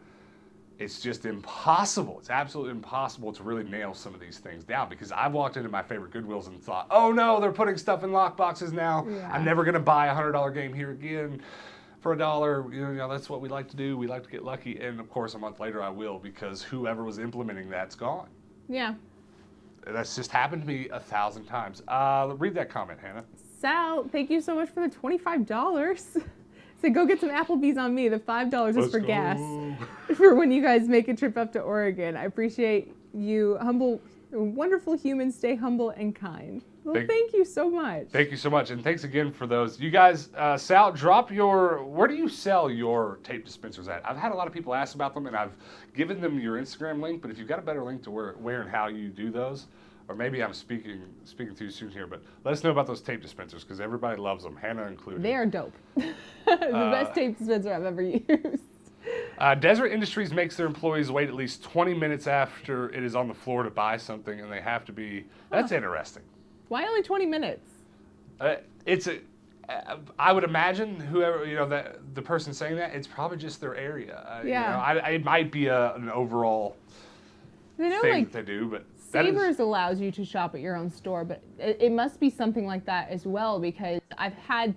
S1: It's just impossible. It's absolutely impossible to really nail some of these things down, because I've walked into my favorite Goodwills and thought, oh no, they're putting stuff in lock boxes now. Yeah. I'm never going to buy a $100 game here again for $1. That's what we like to do. We like to get lucky. And of course, a month later I will, because whoever was implementing that's gone.
S2: Yeah.
S1: That's just happened to me 1,000 times. Read that comment, Hannah.
S2: Sal, thank you so much for the $25. So go get some Applebee's on me. The $5 is
S1: Let's
S2: for
S1: go.
S2: gas for when you guys make a trip up to Oregon. I appreciate you, humble, wonderful humans. Stay humble and kind. Well, thank you so much.
S1: Thank you so much, and thanks again for those. You guys, Sal, drop where do you sell your tape dispensers at? I've had a lot of people ask about them, and I've given them your Instagram link, but if you've got a better link to where and how you do those, or maybe I'm speaking too soon here, but let us know about those tape dispensers, because everybody loves them, Hannah included.
S2: They are dope. The best tape dispenser I've ever used.
S1: Desert Industries makes their employees wait at least 20 minutes after it is on the floor to buy something, and they have to be, that's interesting.
S2: Why only 20 minutes?
S1: I would imagine whoever, the person saying that, it's probably just their area.
S2: Yeah.
S1: It might be an overall thing that they do, but
S2: Savers allows you to shop at your own store, but it must be something like that as well, because I've had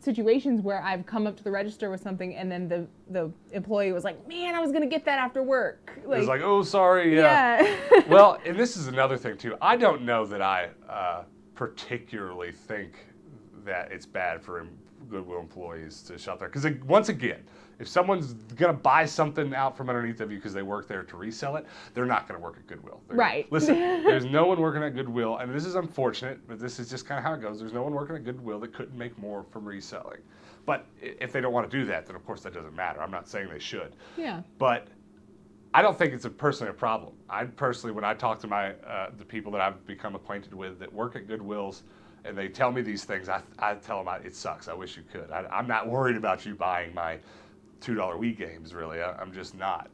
S2: situations where I've come up to the register with something and then the employee was like, man, I was going to get that after work.
S1: It's like, oh, sorry.
S2: Yeah.
S1: Well, and this is another thing, too. I don't know that I particularly think that it's bad for Goodwill employees to shop there. Because, once again, if someone's going to buy something out from underneath of you because they work there to resell it, they're not going to work at Goodwill.
S2: Right.
S1: Listen, there's no one working at Goodwill, and this is unfortunate, but this is just kind of how it goes. There's no one working at Goodwill that couldn't make more from reselling. But if they don't want to do that, then of course that doesn't matter. I'm not saying they should.
S2: Yeah.
S1: But I don't think it's personally a problem. I personally, when I talk to the people that I've become acquainted with that work at Goodwills, and they tell me these things, I tell them it sucks. I wish you could. I'm not worried about you buying my $2 Wii games, really. I'm just not.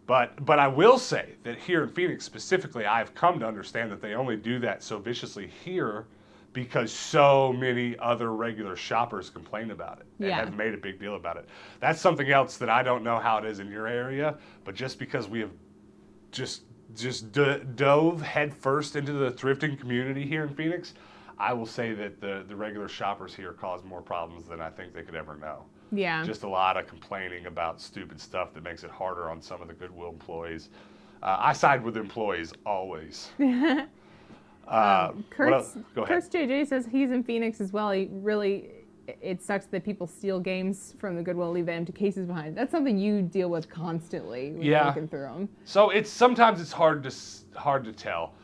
S1: But I will say that here in Phoenix specifically, I've come to understand that they only do that so viciously here because so many other regular shoppers complain about it and have made a big deal about it. That's something else that I don't know how it is in your area, but just because we have just dove headfirst into the thrifting community here in Phoenix, I will say that the regular shoppers here cause more problems than I think they could ever know.
S2: Yeah.
S1: Just a lot of complaining about stupid stuff that makes it harder on some of the Goodwill employees. I side with employees always.
S2: Kurt's
S1: Go ahead.
S2: JJ says he's in Phoenix as well. It sucks that people steal games from the Goodwill, leave the empty cases behind. That's something you deal with constantly when you're looking through them.
S1: So sometimes it's hard to tell.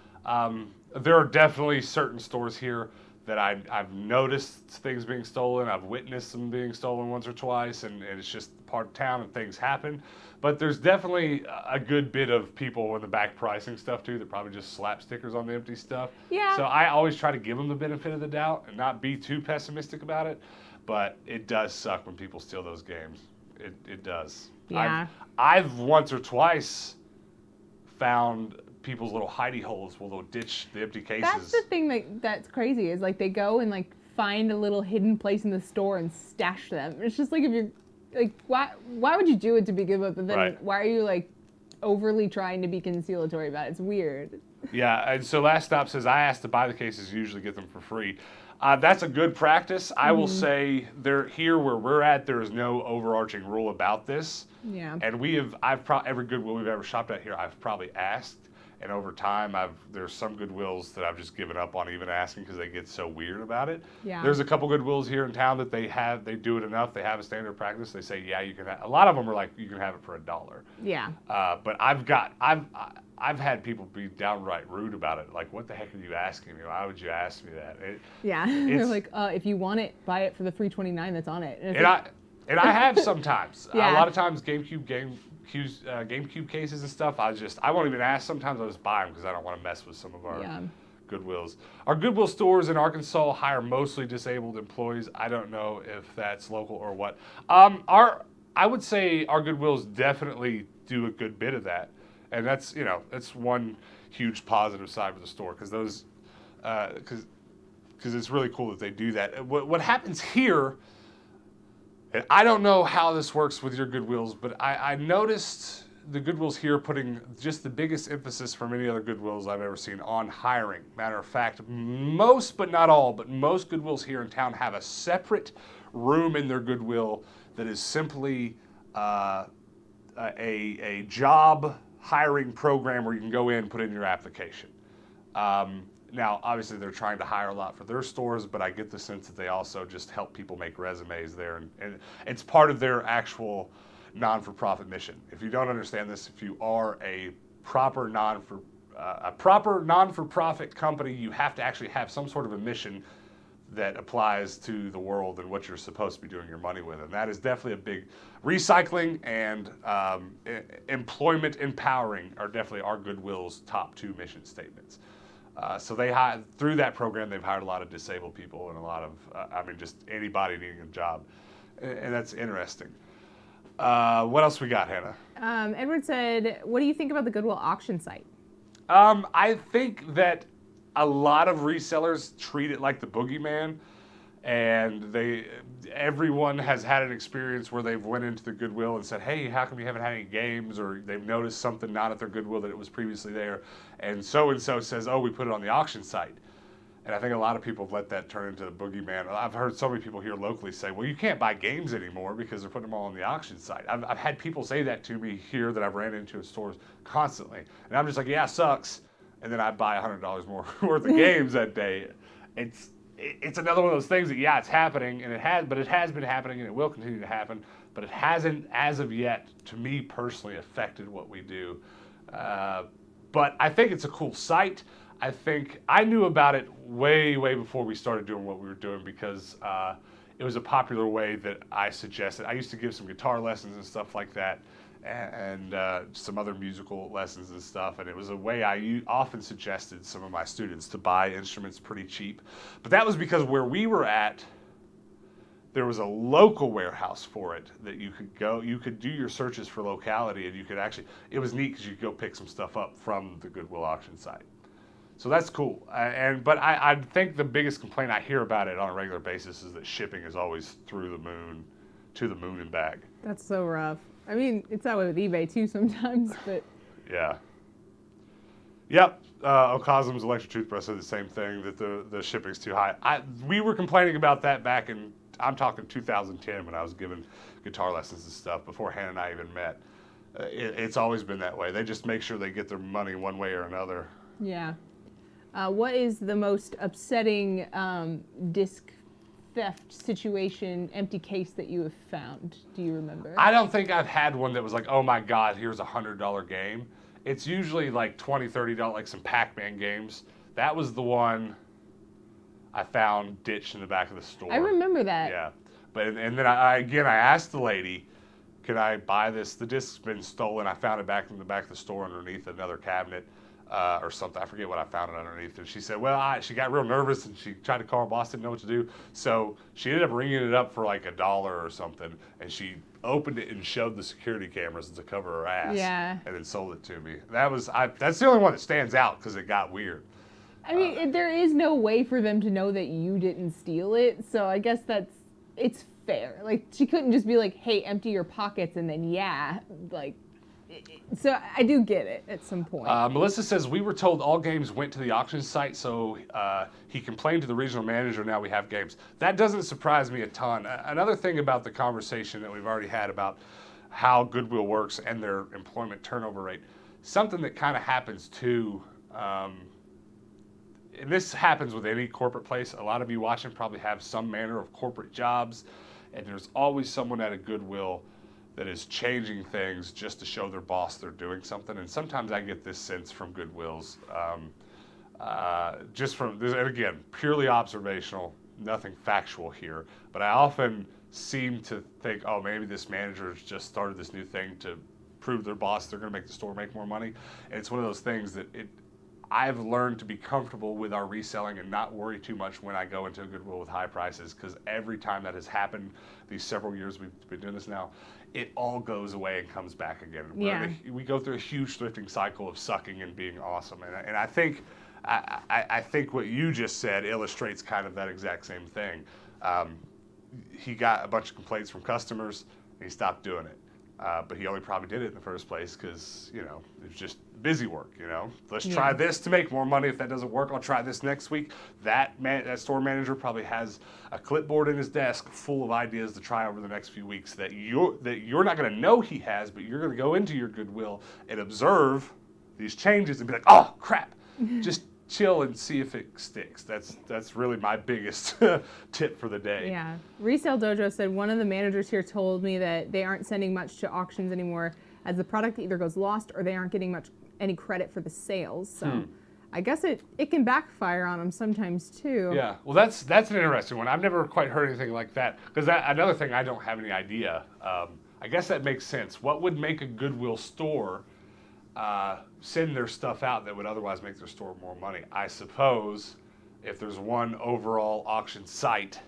S1: There are definitely certain stores here that I've noticed things being stolen. I've witnessed them being stolen once or twice, and it's just part of town and things happen. But there's definitely a good bit of people in the back pricing stuff too that probably just slap stickers on the empty stuff.
S2: Yeah.
S1: So I always try to give them the benefit of the doubt and not be too pessimistic about it. But it does suck when people steal those games. It does.
S2: Yeah.
S1: I've once or twice found people's little hidey holes where they'll ditch the empty cases.
S2: That's the thing that's crazy is like they go and like find a little hidden place in the store and stash them. It's just like if you're like why would you do it to begin with? But then why are you like overly trying to be conciliatory about it? It's weird.
S1: Yeah, and so Last Stop says I ask to buy the cases, usually get them for free. That's a good practice. I will say here where we're at, there is no overarching rule about this.
S2: Yeah.
S1: And every Goodwill we've ever shopped at here, I've probably asked. And over time, there's some Goodwills that I've just given up on even asking because they get so weird about it.
S2: Yeah.
S1: There's a couple Goodwills here in town that they do it enough. They have a standard practice. They say, yeah, you can. A lot of them are like, you can have it for $1.
S2: Yeah.
S1: But I've had people be downright rude about it. Like, what the heck are you asking me? Why would you ask me that?
S2: They're like, if you want it, buy it for the $3.29 that's on it.
S1: And I have sometimes.
S2: Yeah.
S1: A lot of times GameCube cases and stuff, I won't even ask. Sometimes I'll just buy them because I don't want to mess with some of our Goodwills. Our Goodwill stores in Arkansas hire mostly disabled employees. I don't know if that's local or what. I would say our Goodwills definitely do a good bit of that, and that's one huge positive side of the store because it's really cool that they do that. What happens here? And I don't know how this works with your Goodwills, but I noticed the Goodwills here putting just the biggest emphasis from any other Goodwills I've ever seen on hiring. Matter of fact, most, but not all, but most Goodwills here in town have a separate room in their Goodwill that is simply a job hiring program where you can go in and put in your application. Now, obviously, they're trying to hire a lot for their stores, but I get the sense that they also just help people make resumes there, and it's part of their actual non-for-profit mission. If you don't understand this, if you are a proper non-for-profit company, you have to actually have some sort of a mission that applies to the world and what you're supposed to be doing your money with. And that is definitely a big recycling and employment empowering are definitely our Goodwill's top 2 mission statements. So through that program, they've hired a lot of disabled people and a lot of, just anybody needing a job. And that's interesting. What else we got, Hannah?
S2: Edward said, what do you think about the Goodwill auction site?
S1: I think that a lot of resellers treat it like the boogeyman, and everyone has had an experience where they've went into the Goodwill and said, hey, how come you haven't had any games? Or they've noticed something not at their Goodwill that it was previously there, and so says, oh, we put it on the auction site. And I think a lot of people have let that turn into the boogeyman. I've heard so many people here locally say, well, you can't buy games anymore because they're putting them all on the auction site. I've had people say that to me here that I've ran into in stores constantly. And I'm just like, yeah, sucks. And then I buy $100 more worth of games that day. It's another one of those things that, yeah, it's happening, and it has been happening, and it will continue to happen, but it hasn't, as of yet, to me personally, affected what we do. But I think it's a cool site. I think I knew about it way before we started doing what we were doing because it was a popular way that I suggested. I used to give some guitar lessons and stuff like that, and some other musical lessons and stuff, and it was a way I often suggested some of my students to buy instruments pretty cheap. But that was because where we were at, there was a local warehouse for it that you could do your searches for locality, and you could actually, it was neat because you could go pick some stuff up from the Goodwill auction site. So that's cool. But I think the biggest complaint I hear about it on a regular basis is that shipping is always through the moon, to the moon and back.
S2: That's so rough. I mean, it's that way with eBay too sometimes, but.
S1: Yeah. Yep. Okazum's electric toothbrush said the same thing, that the shipping's too high. We were complaining about that back in, I'm talking 2010 when I was giving guitar lessons and stuff before Hannah and I even met. It's always been that way. They just make sure they get their money one way or another.
S2: Yeah. What is the most upsetting disc theft situation, empty case that you have found? Do you remember?
S1: I don't think I've had one that was like, oh my God, here's a $100 game. It's usually like $20, $30, like some Pac-Man games. That was the one I found ditched in the back of the store.
S2: I remember that.
S1: Yeah. And then I asked the lady, can I buy this? The disc's been stolen. I found it back in the back of the store underneath another cabinet. Or something. I forget what I found it underneath. And she said, well, she got real nervous and she tried to call her boss, didn't know what to do. So she ended up ringing it up for like $1 or something. And she opened it and showed the security cameras to cover her ass.
S2: Yeah.
S1: And then sold it to me. That's the only one that stands out because it got weird.
S2: I mean, there is no way for them to know that you didn't steal it. So I guess it's fair. Like, she couldn't just be like, hey, empty your pockets and then, yeah, like. So I do get it at some point.
S1: Melissa says, we were told all games went to the auction site, so he complained to the regional manager, now we have games. That doesn't surprise me a ton. Another thing about the conversation that we've already had about how Goodwill works and their employment turnover rate, something that kind of happens too, and this happens with any corporate place. A lot of you watching probably have some manner of corporate jobs, and there's always someone at a Goodwill that is changing things just to show their boss they're doing something. And sometimes I get this sense from Goodwills, just from, and again, purely observational, nothing factual here, but I often seem to think, oh, maybe this manager has just started this new thing to prove their boss they're gonna make the store make more money. And it's one of those things that I've learned to be comfortable with our reselling and not worry too much when I go into a Goodwill with high prices, because every time that has happened these several years we've been doing this now, it all goes away and comes back again.
S2: Yeah.
S1: We go through a huge thrifting cycle of sucking and being awesome. And I think what you just said illustrates kind of that exact same thing. He got a bunch of complaints from customers and he stopped doing it. But he only probably did it in the first place because, it's just busy work, Let's try this to make more money. If that doesn't work, I'll try this next week. That store manager probably has a clipboard in his desk full of ideas to try over the next few weeks that you're not going to know he has, but you're going to go into your Goodwill and observe these changes and be like, oh, crap. Just chill and see if it sticks. That's really my biggest tip for the day.
S2: Yeah. Resale Dojo said one of the managers here told me that they aren't sending much to auctions anymore as the product either goes lost or they aren't getting any credit for the sales. So I guess it can backfire on them sometimes too.
S1: Yeah. Well, that's an interesting one. I've never quite heard anything like that. Because another thing I don't have any idea. I guess that makes sense. What would make a Goodwill store send their stuff out that would otherwise make their store more money? I suppose if there's one overall auction site,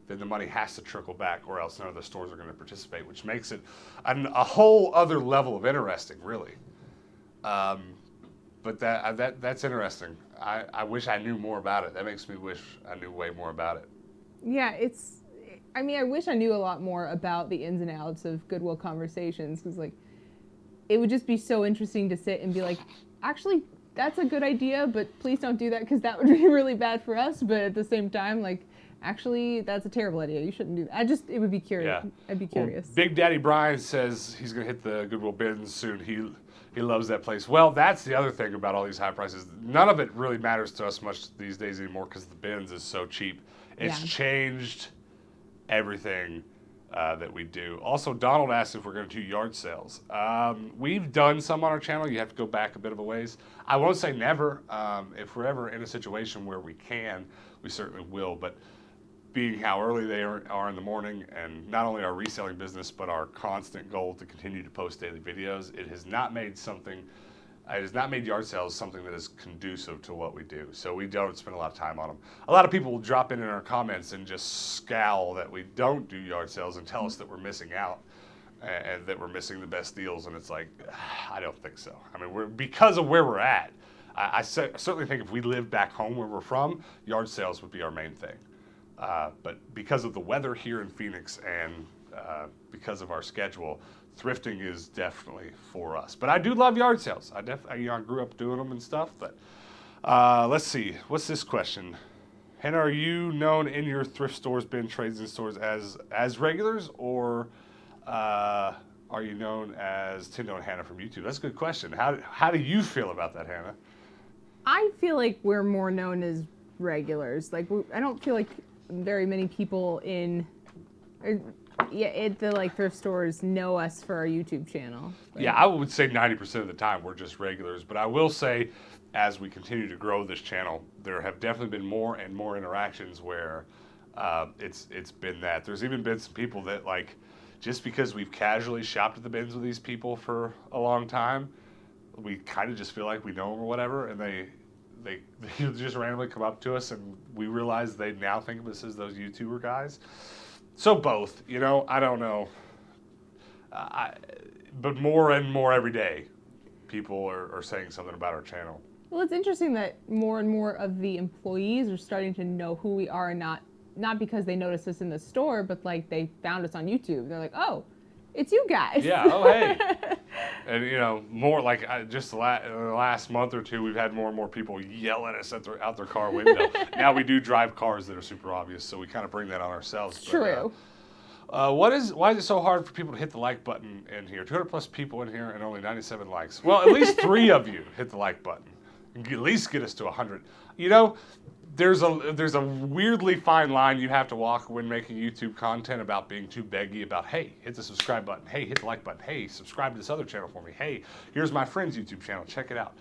S1: then the money has to trickle back, or else none of the stores are going to participate, which makes it a whole other level of interesting, really. But that's interesting. I wish I knew more about it. That makes me wish I knew way more about it.
S2: Yeah, I wish I knew a lot more about the ins and outs of Goodwill conversations, because like, it would just be so interesting to sit and be like, actually, that's a good idea, but please don't do that because that would be really bad for us. But at the same time, like, actually, that's a terrible idea. You shouldn't do that. It would be curious.
S1: Yeah.
S2: I'd be curious.
S1: Well, Big Daddy Brian says he's going to hit the Goodwill bins soon. He loves that place. Well, that's the other thing about all these high prices. None of it really matters to us much these days anymore because the bins is so cheap. It's changed everything that we do. Also, Donald asked if we're going to do yard sales. We've done some on our channel. You have to go back a bit of a ways. I won't say never. If we're ever in a situation where we can, we certainly will. But being how early they are in the morning, and not only our reselling business, but our constant goal to continue to post daily videos, it has not made yard sales something that is conducive to what we do. So we don't spend a lot of time on them. A lot of people will drop in our comments and just scowl that we don't do yard sales and tell us that we're missing out and that we're missing the best deals. And it's like, I don't think so. I mean, because of where we're at, I certainly think if we lived back home where we're from, yard sales would be our main thing. But because of the weather here in Phoenix and because of our schedule, thrifting is definitely for us. But I do love yard sales. I grew up doing them and stuff. But let's see. What's this question? Hannah, are you known in your thrift stores, bin trades, and stores as regulars, or are you known as Tendo and Hannah from YouTube? That's a good question. How do you feel about that, Hannah?
S2: I feel like we're more known as regulars. Like, I don't feel like very many people at the thrift stores know us for our YouTube channel. Like,
S1: yeah, I would say 90% of the time we're just regulars. But I will say, as we continue to grow this channel, there have definitely been more and more interactions where it's been that. There's even been some people that, like, just because we've casually shopped at the bins with these people for a long time, we kind of just feel like we know them or whatever, and they just randomly come up to us, and we realize they now think of us as those YouTuber guys. So both, I don't know. But more and more every day, people are saying something about our channel.
S2: Well, it's interesting that more and more of the employees are starting to know who we are, not because they noticed us in the store, but like they found us on YouTube. They're like, oh, it's you guys.
S1: Yeah, oh, hey. And, more like just the last month or two, we've had more and more people yell at us out their car window. Now we do drive cars that are super obvious, so we kind of bring that on ourselves.
S2: It's true.
S1: Why is it so hard for people to hit the like button in here? 200 plus people in here and only 97 likes. Well, at least 3 of you hit the like button. At least get us to 100. There's a weirdly fine line you have to walk when making YouTube content about being too beggy about, hey, hit the subscribe button. Hey, hit the like button. Hey, subscribe to this other channel for me. Hey, here's my friend's YouTube channel. Check it out.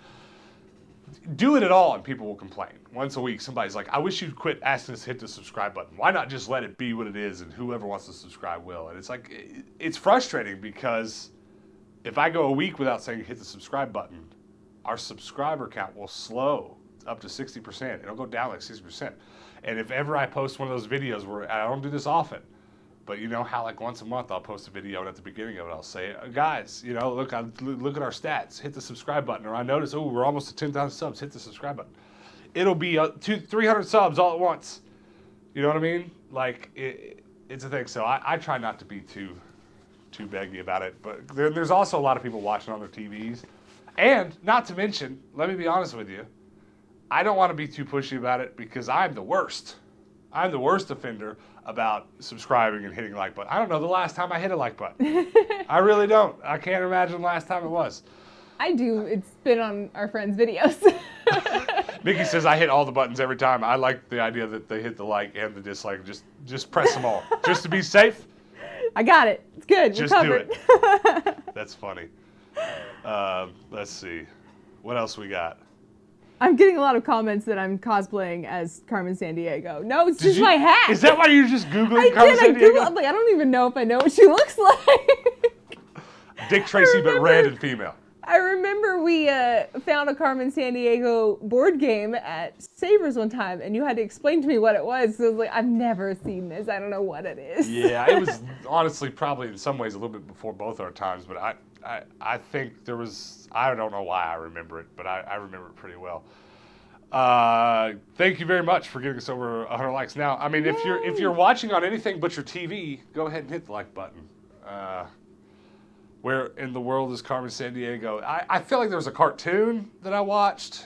S1: Do it at all and people will complain. Once a week, somebody's like, I wish you'd quit asking us to hit the subscribe button. Why not just let it be what it is and whoever wants to subscribe will? And it's like, it's frustrating because if I go a week without saying hit the subscribe button, our subscriber count will slow up to 60%. It'll go down like 60%. And if ever I post one of those videos where I don't do this often, but you know how like once a month I'll post a video and at the beginning of it I'll say, guys, look at our stats, hit the subscribe button. Or I notice, oh, we're almost to 10,000 subs, hit the subscribe button. It'll be 300 subs all at once. You know what I mean? Like it's a thing. So I try not to be too beggy about it. But there's also a lot of people watching on their TVs. And not to mention, let me be honest with you, I don't want to be too pushy about it because I'm the worst. I'm the worst offender about subscribing and hitting like button. I don't know the last time I hit a like button. I really don't. I can't imagine the last time it was.
S2: I do. It's been on our friends' videos.
S1: Mickey says I hit all the buttons every time. I like the idea that they hit the like and the dislike. Just press them all, just to be safe.
S2: I got it. It's good.
S1: Just do it. That's funny. Let's see. What else we got?
S2: I'm getting a lot of comments that I'm cosplaying as Carmen Sandiego. No, it's just my hat.
S1: Is that why you're just Googling
S2: I
S1: Carmen
S2: did.
S1: Sandiego?
S2: I'm like, I don't even know if I know what she looks like.
S1: Dick Tracy, but red and female.
S2: I remember we found a Carmen Sandiego board game at Savers one time, and you had to explain to me what it was. So I was like, I've never seen this. I don't know what it is.
S1: Yeah, it was honestly probably in some ways a little bit before both our times, but I think there was, I don't know why I remember it, but I remember it pretty well. Thank you very much for getting us over 100 likes. Now, I mean, if you're watching on anything but your TV, go ahead and hit the like button. Where in the world is Carmen Sandiego? I feel like there was a cartoon that I watched,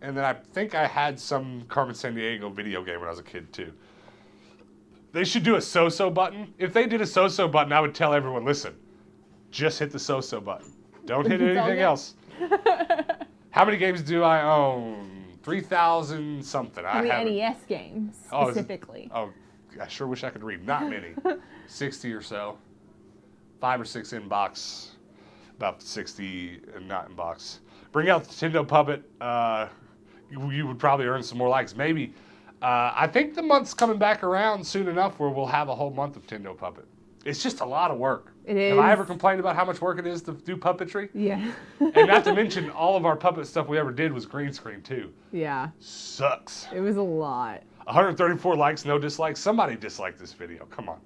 S1: and then I think I had some Carmen Sandiego video game when I was a kid too. They should do a so-so button. If they did a so-so button, I would tell everyone, listen, just hit the so-so button. Don't hit anything else. How many games do I own? 3,000 something.
S2: How many NES games specifically?
S1: I sure wish I could read. Not many. 60 or so. 5 or 6 in box. About 60 and not in box. Bring out the TENDO puppet. You would probably earn some more likes. Maybe. I think the month's coming back around soon enough where we'll have a whole month of TENDO puppet. It's just a lot of work.
S2: It is.
S1: Have I ever complained about how much work it is to do puppetry?
S2: Yeah.
S1: And not to mention, all of our puppet stuff we ever did was green screen too.
S2: Yeah.
S1: Sucks.
S2: It was a lot.
S1: 134 likes, no dislikes. Somebody disliked this video. Come on.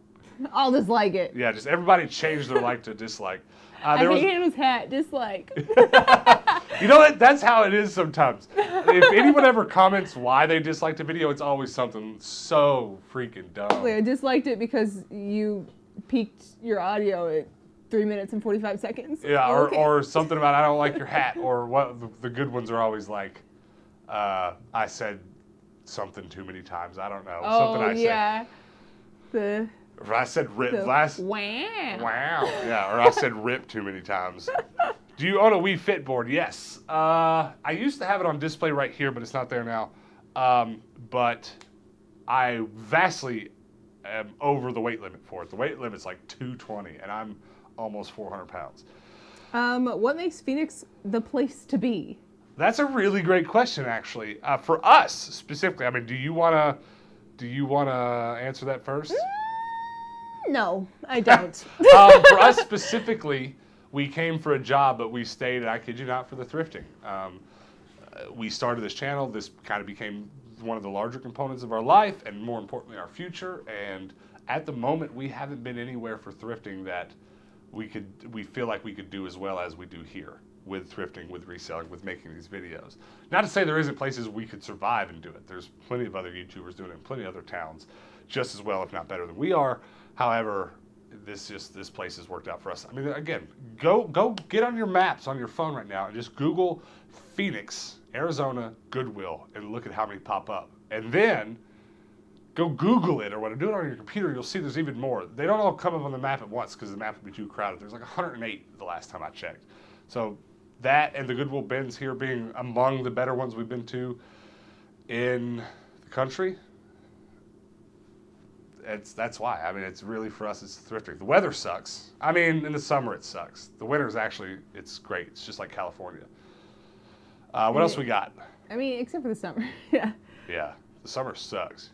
S2: I'll dislike it.
S1: Yeah, just everybody changed their like to dislike.
S2: I hate Hannah's hat. Dislike.
S1: You know what? That's how it is sometimes. If anyone ever comments why they disliked a video, it's always something so freaking dumb.
S2: I disliked it because you peaked your audio at 3 minutes and 45 seconds.
S1: Yeah,
S2: Okay.
S1: or something about I don't like your hat, or what the good ones are always like, I said something too many times. I don't know. Something I
S2: yeah.
S1: Or I said rip
S2: Wow.
S1: Wow. Yeah, or I said rip too many times. Do you own a Wii Fit board? Yes. I used to have it on display right here, but it's not there now. But I vastly am over the weight limit for it. The weight limit's like 220, and I'm almost 400 pounds.
S2: What makes Phoenix the place to be?
S1: That's a really great question, actually. For us specifically, I mean, do you wanna answer that first?
S2: No, I don't.
S1: For us specifically, we came for a job, but we stayed, and I kid you not, for the thrifting. We started this channel. This kind of became one of the larger components of our life, and more importantly, our future. And at the moment, we haven't been anywhere for thrifting that we feel like we could do as well as we do here with thrifting, with reselling, with making these videos. Not to say there isn't places we could survive and do it. There's plenty of other YouTubers doing it in plenty of other towns just as well, if not better than we are. However, this place has worked out for us. I mean, again, go get on your maps on your phone right now and just Google Phoenix, Arizona, Goodwill, and look at how many pop up. And then go Google it or whatever. Do it on your computer. You'll see there's even more. They don't all come up on the map at once because the map would be too crowded. There's like 108 the last time I checked. So that and the Goodwill bins here being among the better ones we've been to in the country. That's why. I mean, it's really, for us, it's thrifting. The weather sucks. I mean, in the summer it sucks. The winter's actually, it's great. It's just like California. What else we got?
S2: I mean, except for the summer. Yeah.
S1: Yeah, the summer sucks.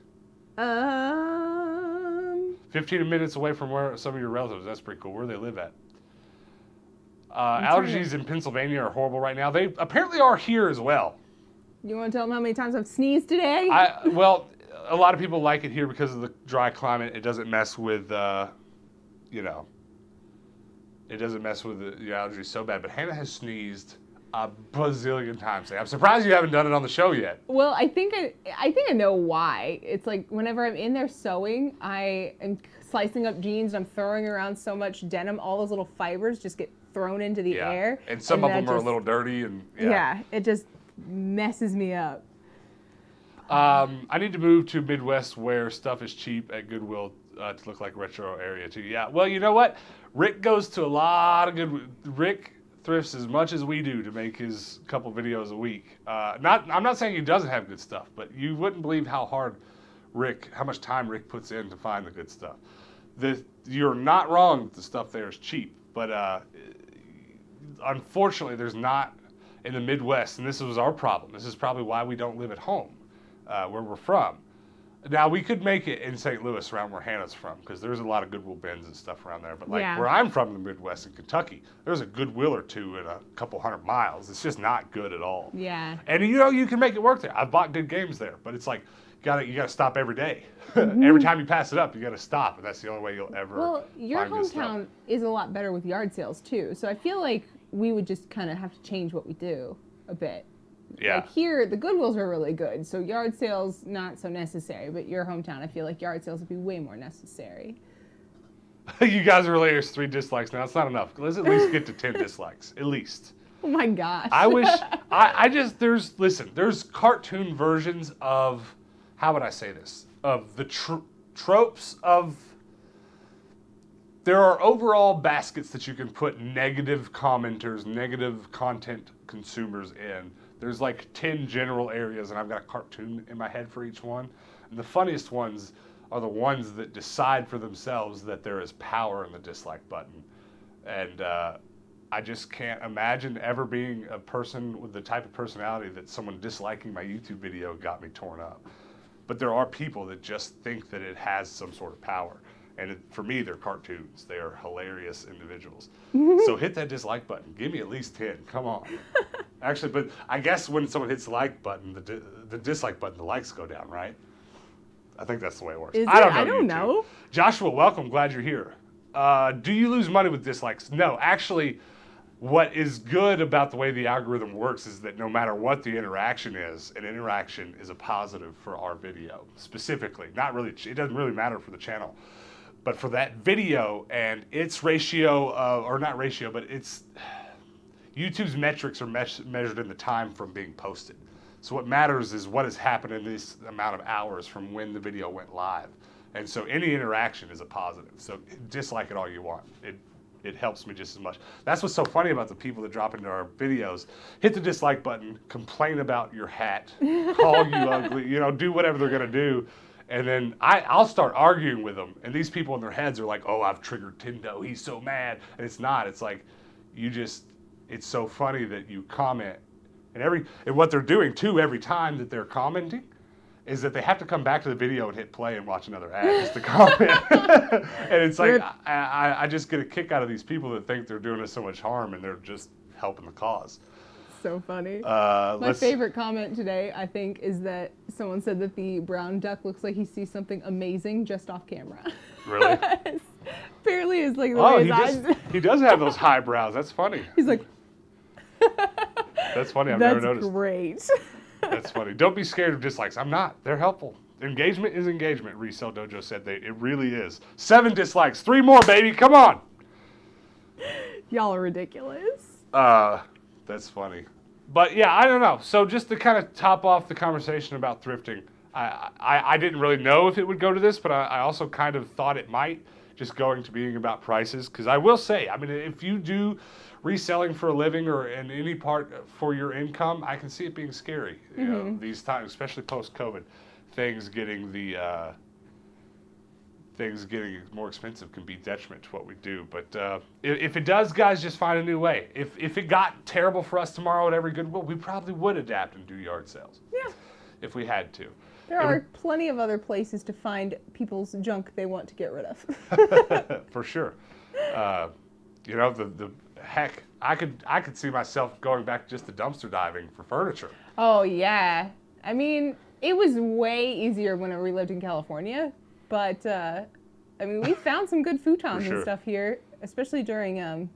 S2: 15
S1: minutes away from where some of your relatives. That's pretty cool. Where do they live at? Allergies in Pennsylvania are horrible right now. They apparently are here as well.
S2: You want to tell them how many times I've sneezed today?
S1: Well, a lot of people like it here because of the dry climate. It doesn't mess with, it doesn't mess with the allergies so bad. But Hannah has sneezed a bazillion times today. I'm surprised you haven't done it on the show yet.
S2: Well, I think I know why. It's like whenever I'm in there sewing, I am slicing up jeans and I'm throwing around so much denim, all those little fibers just get thrown into the air.
S1: And some of them are a little dirty. And
S2: yeah, it just messes me up.
S1: I need to move to Midwest where stuff is cheap at Goodwill to look like retro area too. Yeah, well, you know what? Rick goes to a lot of Rick thrifts as much as we do to make his couple videos a week. I'm not saying he doesn't have good stuff, but you wouldn't believe how much time Rick puts in to find the good stuff. You're not wrong that the stuff there is cheap, but unfortunately there's not in the Midwest, and this was our problem. This is probably why we don't live at home, where we're from. Now, we could make it in St. Louis, around where Hannah's from, because there's a lot of Goodwill bins and stuff around there. But where I'm from in the Midwest in Kentucky, there's a Goodwill or two in a couple 100 miles. It's just not good at all.
S2: Yeah.
S1: And you can make it work there. I've bought good games there, but it's like you gotta stop every day. Every time you pass it up, you gotta stop, and that's the only way you'll ever.
S2: Well, your
S1: find good stuff.
S2: hometown is a lot better with yard sales too. So I feel like we would just kind of have to change what we do a bit.
S1: Yeah.
S2: Like here, the Goodwills are really good, so yard sales not so necessary. But your hometown, I feel like yard sales would be way more necessary.
S1: You guys are really there's 3 dislikes now. It's not enough. Let's at least get to 10 dislikes, at least.
S2: Oh my gosh.
S1: I wish. There's cartoon versions of, how would I say this? Of the tropes of. There are overall baskets that you can put negative commenters, negative content consumers in. There's like 10 general areas, and I've got a cartoon in my head for each one. And the funniest ones are the ones that decide for themselves that there is power in the dislike button. And I just can't imagine ever being a person with the type of personality that someone disliking my YouTube video got me torn up. But there are people that just think that it has some sort of power. And for me, they're cartoons. They are hilarious individuals. So hit that dislike button. Give me at least 10. Come on. Actually, but I guess when someone hits the like button, the dislike button, the likes go down, right? I think that's the way it works.
S2: Is
S1: I don't
S2: it?
S1: know.
S2: I don't know.
S1: Joshua, welcome. Glad you're here. Do you lose money with dislikes? No. Actually, what is good about the way the algorithm works is that no matter what the interaction is, an interaction is a positive for our video. Specifically. Not really. It doesn't really matter for the channel. But for that video and its ratio, or not ratio, but it's YouTube's metrics are measured in the time from being posted. So what matters is what has happened in this amount of hours from when the video went live. And so any interaction is a positive. So dislike it all you want. It helps me just as much. That's what's so funny about the people that drop into our videos. Hit the dislike button, complain about your hat, call you ugly, do whatever they're gonna do. And then I'll start arguing with them. And these people in their heads are like, oh, I've triggered TENDO. He's so mad. And it's not. It's like, it's so funny that you comment. And what they're doing, too, every time that they're commenting is that they have to come back to the video and hit play and watch another ad just to comment. And it's like, I just get a kick out of these people that think they're doing us so much harm and they're just helping the cause.
S2: So funny. My favorite comment today, I think, is that someone said that the brown duck looks like he sees something amazing just off camera.
S1: Really?
S2: Apparently, it's like the way his eyes.
S1: He does have those high brows. That's funny.
S2: He's like.
S1: That's funny. I've never noticed.
S2: That's great.
S1: That's funny. Don't be scared of dislikes. I'm not. They're helpful. Engagement is engagement. Resale Dojo said it really is. 7 dislikes. 3 more, baby. Come on.
S2: Y'all are ridiculous.
S1: That's funny. But yeah, I don't know. So just to kind of top off the conversation about thrifting, I didn't really know if it would go to this, but I also kind of thought it might, just going to being about prices. Because I will say, I mean, if you do reselling for a living or in any part for your income, I can see it being scary. You know, these times, especially post-COVID, things getting more expensive can be detriment to what we do. But if it does, guys, just find a new way. If it got terrible for us tomorrow at every Goodwill, we probably would adapt and do yard sales. Yeah. If we had to.
S2: There are plenty of other places to find people's junk they want to get rid of.
S1: For sure. The heck, I could see myself going back just to dumpster diving for furniture.
S2: Oh yeah. I mean, it was way easier when we lived in California. But, we found some good futons and stuff here, especially during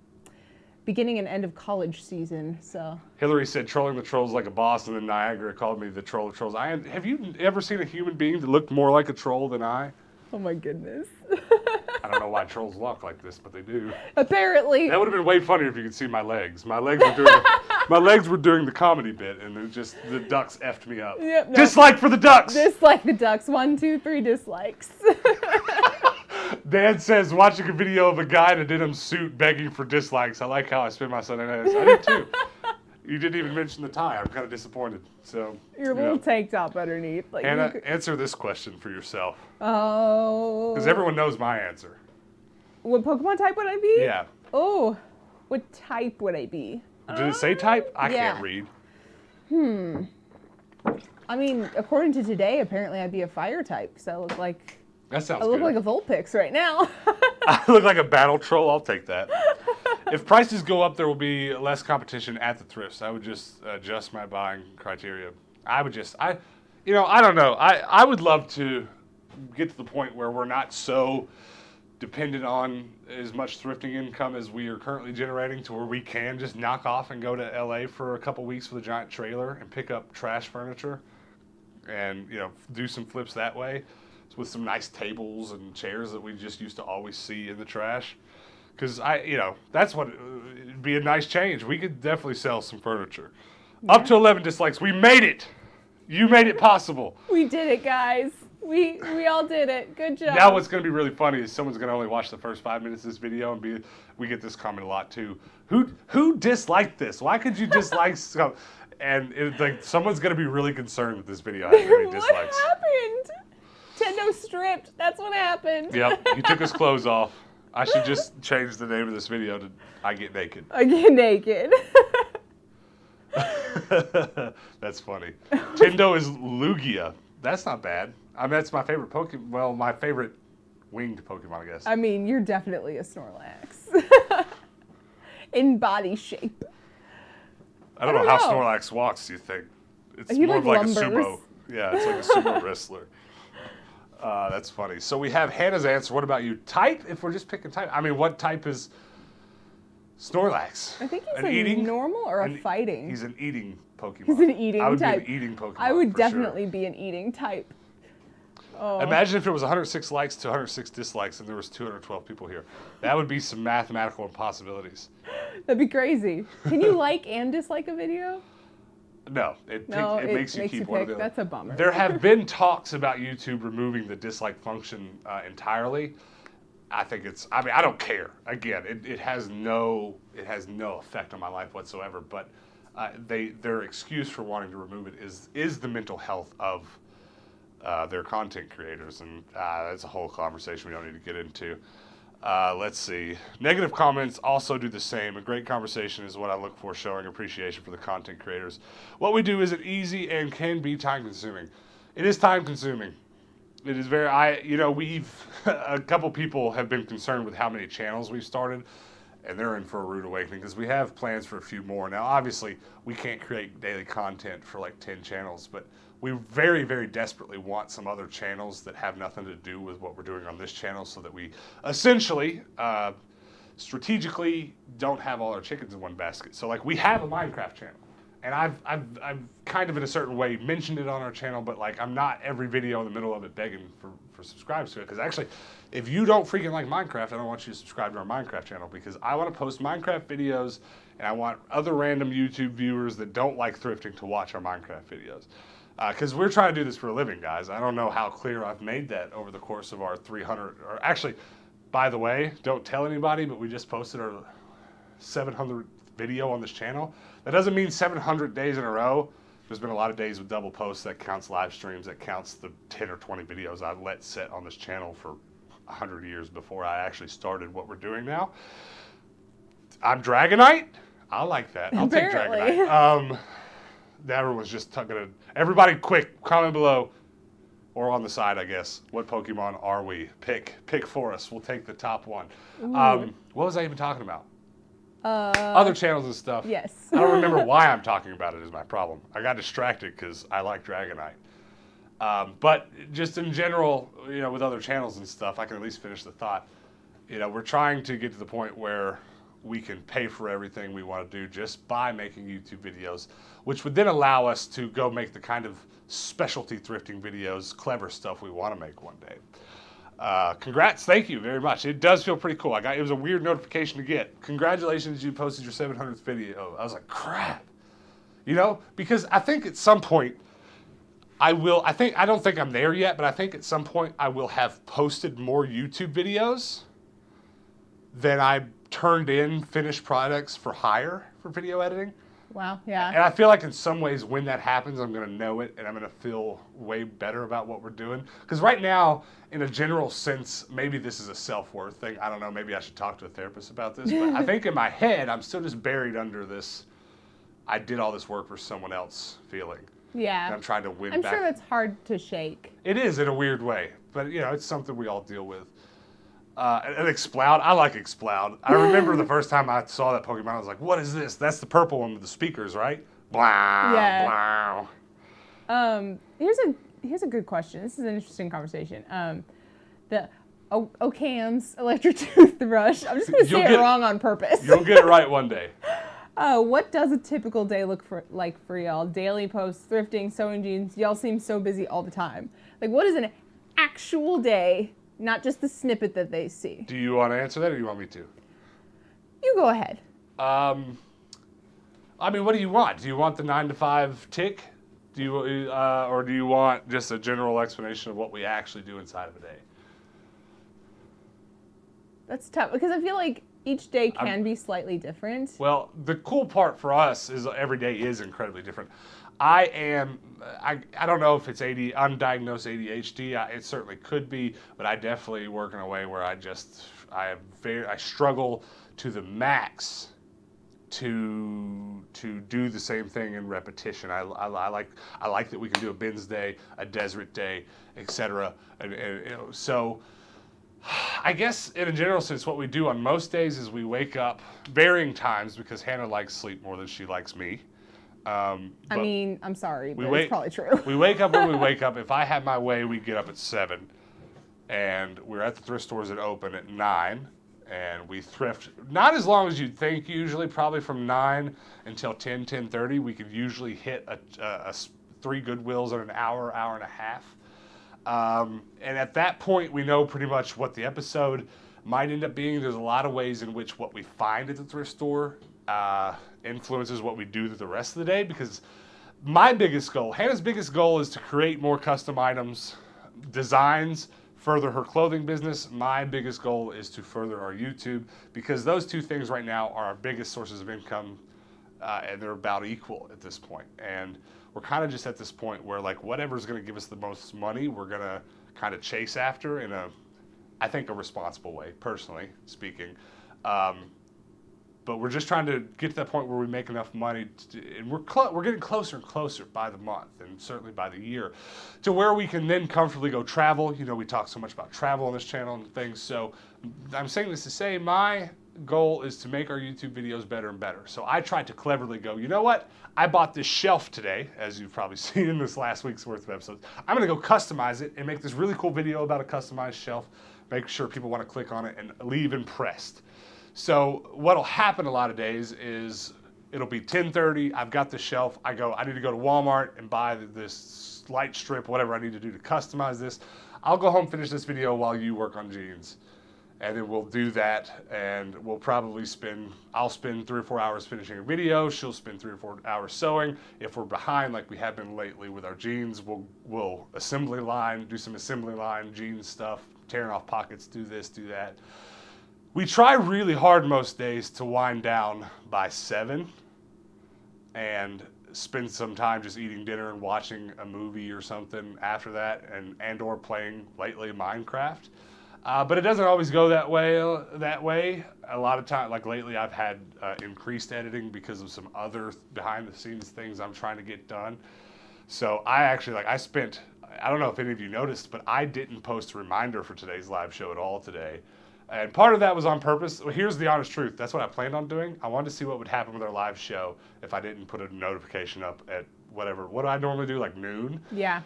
S2: beginning and end of college season. So
S1: Hillary said trolling the trolls like a boss, and then Niagara called me the troll of trolls. Have you ever seen a human being that looked more like a troll than I?
S2: Oh my goodness.
S1: I don't know why trolls walk like this, but they do.
S2: Apparently.
S1: That would have been way funnier if you could see my legs. My legs were doing the comedy bit, and the ducks effed me up.
S2: Yep, no.
S1: Dislike for the ducks.
S2: Dislike the ducks. 1, 2, 3 dislikes.
S1: Dan says, watching a video of a guy in a denim suit begging for dislikes. I like how I spend my Sunday nights. I did too. You didn't even mention the tie. I'm kind of disappointed. So
S2: Your little tank top underneath. Like
S1: Anna, answer this question for yourself.
S2: Oh.
S1: Because everyone knows my answer.
S2: What Pokemon type would I be?
S1: Yeah.
S2: Oh, what type would I be?
S1: Did it say type? I
S2: yeah.
S1: can't read.
S2: I mean, according to today, apparently I'd be a fire type. So I look like
S1: That sounds
S2: I look
S1: good.
S2: like a Vulpix right now.
S1: I look like a battle troll. I'll take that. If prices go up, there will be less competition at the thrifts. I would just adjust my buying criteria. I don't know. I would love to get to the point where we're not so dependent on as much thrifting income as we are currently generating, to where we can just knock off and go to LA for a couple weeks with a giant trailer and pick up trash furniture and, do some flips that way with some nice tables and chairs that we just used to always see in the trash. Because that's what it'd be a nice change. We could definitely sell some furniture. Yeah. Up to 11 dislikes. We made it. You made it possible.
S2: We did it, guys. We all did it. Good job.
S1: Now what's going to be really funny is someone's going to only watch the first 5 minutes of this video and we get this comment a lot too. Who disliked this? Why could you dislike some? And someone's going to be really concerned that this video has many dislikes.
S2: What happened? TENDO stripped. That's what happened.
S1: Yep. He took his clothes off. I should just change the name of this video to I Get Naked.
S2: I Get Naked.
S1: That's funny. TENDO is Lugia. That's not bad. I mean, that's my favorite Pokemon. Well, my favorite winged Pokemon, I guess.
S2: I mean, you're definitely a Snorlax. In body shape.
S1: I don't know how Snorlax walks, do you think? It's more of like a sumo. Yeah, it's like a sumo wrestler. That's funny. So we have Hannah's answer. What about you? Type? If we're just picking type. I mean, what type is Snorlax?
S2: I think he's normal or a fighting.
S1: He's an eating Pokemon.
S2: He's an eating type.
S1: I would be an eating Pokemon.
S2: I would definitely be an eating type. Oh.
S1: Imagine if it was 106 likes to 106 dislikes and there was 212 people here. That would be some mathematical impossibilities.
S2: That'd be crazy. Can you like and dislike a video?
S1: No, it makes you keep one of them.
S2: That's a bummer.
S1: There have been talks about YouTube removing the dislike function entirely. I don't care. Again, it has no effect on my life whatsoever. But their excuse for wanting to remove it is the mental health of their content creators, and that's a whole conversation we don't need to get into. Let's see. Negative comments also do the same. A great conversation is what I look for, showing appreciation for the content creators. What we do isn't easy and can be time consuming. It is time consuming. It is very, a couple people have been concerned with how many channels we've started, and they're in for a rude awakening because we have plans for a few more. Now, obviously, we can't create daily content for like 10 channels, but we very, very desperately want some other channels that have nothing to do with what we're doing on this channel, so that we essentially, strategically don't have all our chickens in one basket. So like we have a Minecraft channel, and I've kind of in a certain way mentioned it on our channel, but like I'm not every video in the middle of it begging for subscribers to it. Because actually, if you don't freaking like Minecraft, I don't want you to subscribe to our Minecraft channel, because I want to post Minecraft videos, and I want other random YouTube viewers that don't like thrifting to watch our Minecraft videos. Because we're trying to do this for a living, guys. I don't know how clear I've made that over the course of our 300, or actually, by the way, don't tell anybody, but we just posted our 700th video on this channel. That doesn't mean 700 days in a row. There's been a lot of days with double posts. That counts live streams. That counts the 10 or 20 videos I let sit on this channel for 100 years before I actually started what we're doing now. I'm Dragonite. I like that. I'll take Dragonite. Everyone's just tucking it. Everybody, quick, comment below, or on the side, I guess. What Pokemon are we? Pick for us. We'll take the top one. What was I even talking about? Other channels and stuff.
S2: Yes.
S1: I don't remember why I'm talking about it is my problem. I got distracted because I like Dragonite. But just in general, with other channels and stuff, I can at least finish the thought. We're trying to get to the point where we can pay for everything we want to do just by making YouTube videos, which would then allow us to go make the kind of specialty thrifting videos, clever stuff we want to make one day. Congrats, thank you very much. It does feel pretty cool. It was a weird notification to get. Congratulations, you posted your 700th video. I was like, crap. Because I think at some point, I will. I don't think I'm there yet, but I think at some point I will have posted more YouTube videos than I turned in finished products for hire for video editing.
S2: Wow, yeah.
S1: And I feel like in some ways when that happens, I'm going to know it and I'm going to feel way better about what we're doing. Because right now, in a general sense, maybe this is a self-worth thing. I don't know. Maybe I should talk to a therapist about this. But I think in my head, I'm still just buried under this, I did all this work for someone else feeling.
S2: Yeah.
S1: And I'm trying to win
S2: I'm
S1: back.
S2: sure that's hard to shake.
S1: It is in a weird way. But, you know, it's something we all deal with. And Exploud, I like Exploud. I remember the first time I saw that Pokemon, I was like, what is this? That's the purple one with the speakers, right? Blah,
S2: Yeah.
S1: blah.
S2: Here's a good question. This is an interesting conversation. The Occam's electric toothbrush. I'm just going to say it wrong on purpose.
S1: You'll get it right one day.
S2: What does a typical day look like for y'all? Daily posts, thrifting, sewing jeans. Y'all seem so busy all the time. Like, what is an actual day? Not just the snippet that they see.
S1: Do you want to answer that or do you want me to?
S2: You go ahead.
S1: I mean, what do you want? Do you want the 9 to 5 tick? Do you, or do you want just a general explanation of what we actually do inside of a day?
S2: That's tough because I feel like each day can be slightly different.
S1: Well, the cool part for us is every day is incredibly different. I don't know if it's undiagnosed ADHD. It certainly could be, but I definitely work in a way where I struggle to the max to do the same thing in repetition. I like that we can do a bins day, a desert day, etc. And you know, so I guess in a general sense, what we do on most days is we wake up varying times because Hannah likes sleep more than she likes me.
S2: I mean, I'm sorry, but it's probably true.
S1: We wake up when we wake up. If I had my way, we'd get up at 7. And we're at the thrift stores that open at 9. And we thrift, not as long as you'd think usually, probably from 9 until 10:30. We could usually hit 3 Goodwills in an hour and a half. And at that point, we know pretty much what the episode might end up being. There's a lot of ways in which what we find at the thrift store influences what we do the rest of the day, because my biggest goal, Hannah's biggest goal, is to create more custom items, designs, further her clothing business. My biggest goal is to further our YouTube, because those two things right now are our biggest sources of income, and they're about equal at this point. And we're kind of just at this point where, like, whatever's going to give us the most money, we're going to kind of chase after in I think a responsible way, personally speaking. But we're just trying to get to that point where we make enough money, and we're getting closer and closer by the month, and certainly by the year, to where we can then comfortably go travel. You know, we talk so much about travel on this channel and things. So I'm saying this to say my goal is to make our YouTube videos better and better. So I tried to cleverly go, you know what? I bought this shelf today, as you've probably seen in this last week's worth of episodes. I'm going to go customize it and make this really cool video about a customized shelf, make sure people want to click on it and leave impressed. So what'll happen a lot of days is it'll be 10:30, I've got the shelf, I need to go to Walmart and buy this light strip, whatever I need to do to customize this. I'll go home, finish this video while you work on jeans. And then we'll do that, and we'll probably I'll spend 3 or 4 hours finishing a video, she'll spend 3 or 4 hours sewing. If we're behind like we have been lately with our jeans, we'll do some assembly line jeans stuff, tearing off pockets, do this, do that. We try really hard most days to wind down by 7 and spend some time just eating dinner and watching a movie or something after that, and or playing lately Minecraft. But it doesn't always go that way. A lot of time, like lately, I've had increased editing because of some other behind-the-scenes things I'm trying to get done. So I don't know if any of you noticed, but I didn't post a reminder for today's live show at all today. And part of that was on purpose. Well, here's the honest truth. That's what I planned on doing. I wanted to see what would happen with our live show if I didn't put a notification up at whatever. What do I normally do, like noon?
S2: Yeah.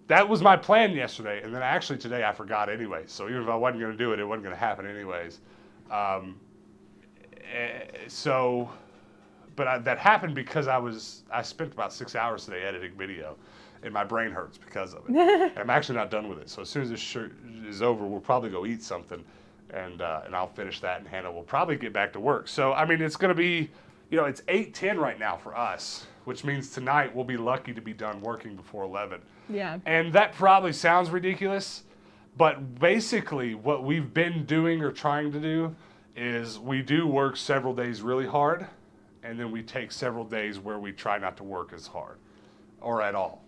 S1: That was my plan yesterday, and then actually today I forgot anyway. So even if I wasn't going to do it, it wasn't going to happen anyways. That happened because I spent about 6 hours today editing video, and my brain hurts because of it. I'm actually not done with it. So as soon as this shirt is over, we'll probably go eat something, and I'll finish that, and Hannah will probably get back to work. So I mean, it's going to be, it's 8:10 right now for us, which means tonight we'll be lucky to be done working before 11.
S2: Yeah.
S1: And that probably sounds ridiculous, but basically what we've been doing or trying to do is we do work several days really hard, and then we take several days where we try not to work as hard or at all.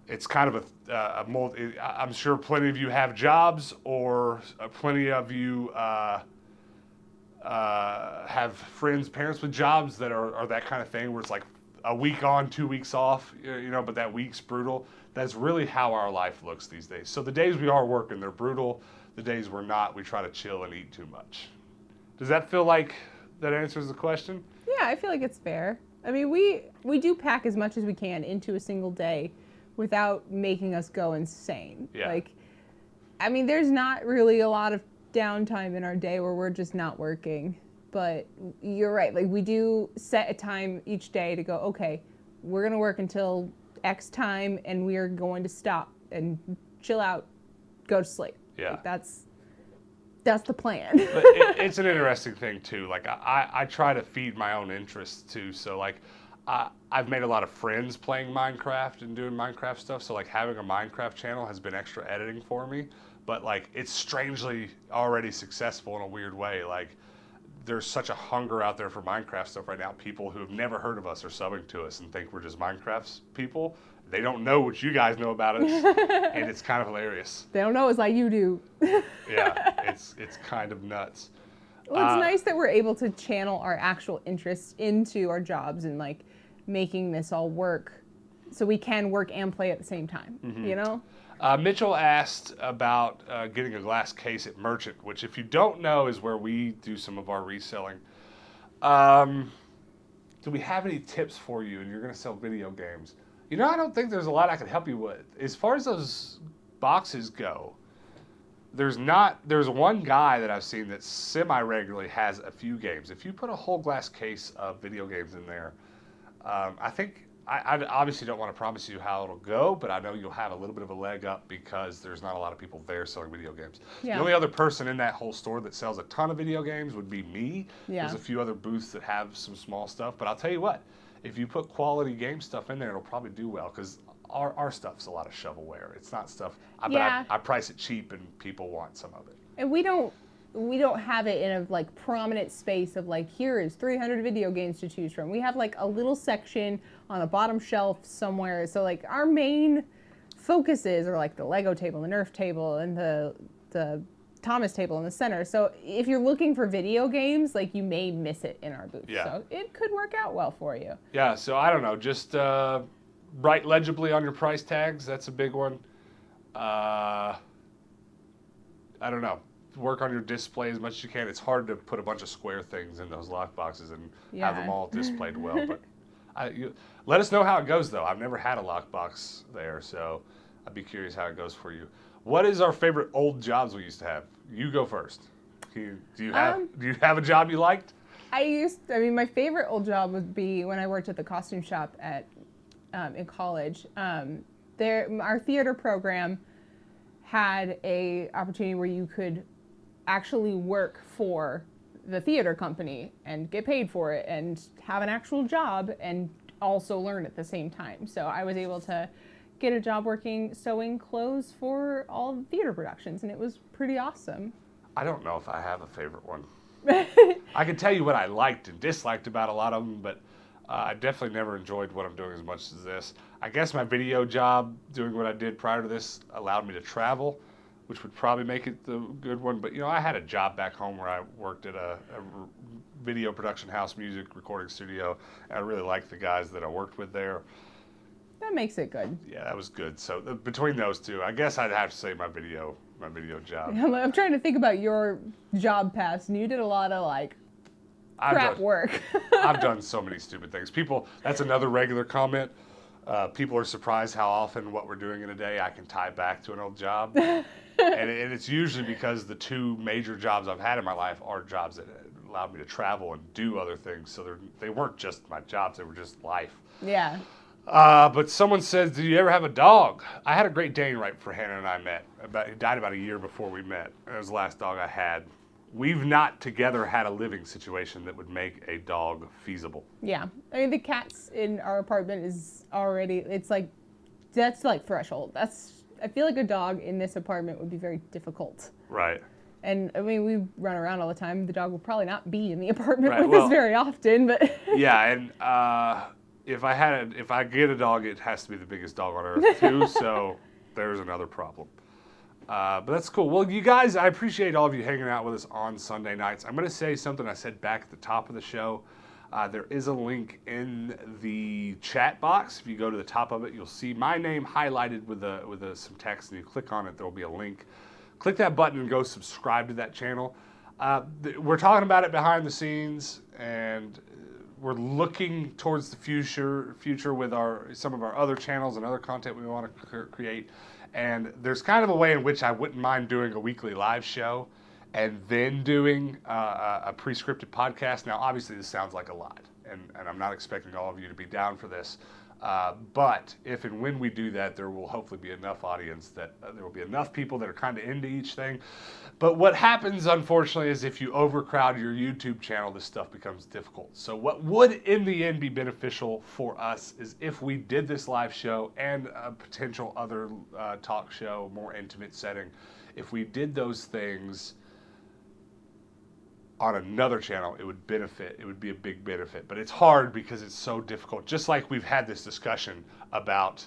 S1: It's kind of I'm sure plenty of you have jobs, or plenty of you have friends, parents with jobs that are that kind of thing where it's like a week on, 2 weeks off, but that week's brutal. That's really how our life looks these days. So the days we are working, they're brutal. The days we're not, we try to chill and eat too much. Does that feel like that answers the question?
S2: Yeah, I feel like it's fair. I mean, we do pack as much as we can into a single day without making us go insane.
S1: Yeah.
S2: Like, I mean, there's not really a lot of downtime in our day where we're just not working. But you're right. Like, we do set a time each day to go, okay, we're going to work until X time and we are going to stop and chill out, go to sleep.
S1: Yeah.
S2: Like, that's the plan.
S1: But it's an interesting thing too. Like I try to feed my own interests too. So like I've made a lot of friends playing Minecraft and doing Minecraft stuff. So like having a Minecraft channel has been extra editing for me. But like it's strangely already successful in a weird way. Like there's such a hunger out there for Minecraft stuff right now. People who have never heard of us are subbing to us and think we're just Minecraft people. They don't know what you guys know about us, and it's kind of hilarious.
S2: They don't know us like you do.
S1: Yeah, it's kind of nuts.
S2: Well, it's nice that we're able to channel our actual interests into our jobs and like making this all work so we can work and play at the same time, you know?
S1: Mitchell asked about getting a glass case at Merchant, which if you don't know is where we do some of our reselling. Do we have any tips for you? And you're going to sell video games. I don't think there's a lot I can help you with. As far as those boxes go, there's one guy that I've seen that semi-regularly has a few games. If you put a whole glass case of video games in there, I think, I obviously don't want to promise you how it'll go, but I know you'll have a little bit of a leg up because there's not a lot of people there selling video games.
S2: Yeah.
S1: The only other person in that whole store that sells a ton of video games would be me.
S2: Yeah.
S1: There's a few other booths that have some small stuff, but I'll tell you what, if you put quality game stuff in there, it'll probably do well because our stuff's a lot of shovelware. It's not stuff, but I price it cheap and people want some of it.
S2: And we don't have it in a like prominent space of like, here is 300 video games to choose from. We have like a little section on a bottom shelf somewhere. So like our main focuses are like the Lego table, the Nerf table, and the Thomas table in the center. So if you're looking for video games, like you may miss it in our booth.
S1: Yeah.
S2: So it could work out well for you.
S1: Yeah, so I don't know, just write legibly on your price tags. That's a big one. I don't know. Work on your display as much as you can. It's hard to put a bunch of square things in those lock boxes and have them all displayed well. But let us know how it goes, though. I've never had a lock box there, so I'd be curious how it goes for you. What is our favorite old jobs we used to have? You go first. Do you have a job you liked?
S2: My favorite old job would be when I worked at the costume shop in college. Our theater program had a opportunity where you could actually work for the theater company and get paid for it and have an actual job and also learn at the same time. So I was able to get a job working sewing clothes for all the theater productions, and it was pretty awesome.
S1: I don't know if I have a favorite one. I can tell you what I liked and disliked about a lot of them, but I definitely never enjoyed what I'm doing as much as this. I guess my video job, doing what I did prior to this, allowed me to travel, which would probably make it the good one. But, I had a job back home where I worked at a video production house, music recording studio, and I really liked the guys that I worked with there.
S2: That makes it good.
S1: Yeah, that was good. So between those two, I guess I'd have to say my video job.
S2: I'm trying to think about your job past, and you did a lot of crap work.
S1: I've done so many stupid things. That's another regular comment. People are surprised how often what we're doing in a day I can tie back to an old job. and it's usually because the two major jobs I've had in my life are jobs that allowed me to travel and do other things. So they weren't just my jobs, they were just life.
S2: Yeah.
S1: But someone says, "Do you ever have a dog?" I had a Great Dane right before Hannah and I met. He died about a year before we met. It was the last dog I had we've not together had a living situation that would make a dog feasible.
S2: Yeah. I mean, the cats in our apartment is already, it's like, that's like threshold. I feel like a dog in this apartment would be very difficult.
S1: Right.
S2: And I mean, we run around all the time. The dog will probably not be in the apartment
S1: Right,
S2: with us very often, but.
S1: Yeah, and if I get a dog, it has to be the biggest dog on earth too. So there's another problem. But that's cool. Well, you guys, I appreciate all of you hanging out with us on Sunday nights. I'm going to say something I said back at the top of the show. There is a link in the chat box. If you go to the top of it, you'll see my name highlighted with some text, and you click on it, there will be a link. Click that button and go subscribe to that channel. We're talking about it behind the scenes, and we're looking towards the future with some of our other channels and other content we want to create. And there's kind of a way in which I wouldn't mind doing a weekly live show and then doing a pre-scripted podcast. Now, obviously, this sounds like a lot, and I'm not expecting all of you to be down for this. But if and when we do that, there will hopefully be enough audience that there will be enough people that are kind of into each thing. But what happens, unfortunately, is if you overcrowd your YouTube channel, this stuff becomes difficult. So what would, in the end, be beneficial for us is if we did this live show and a potential other talk show, more intimate setting. If we did those things on another channel, it would benefit. It would be a big benefit. But it's hard because it's so difficult. Just like we've had this discussion about,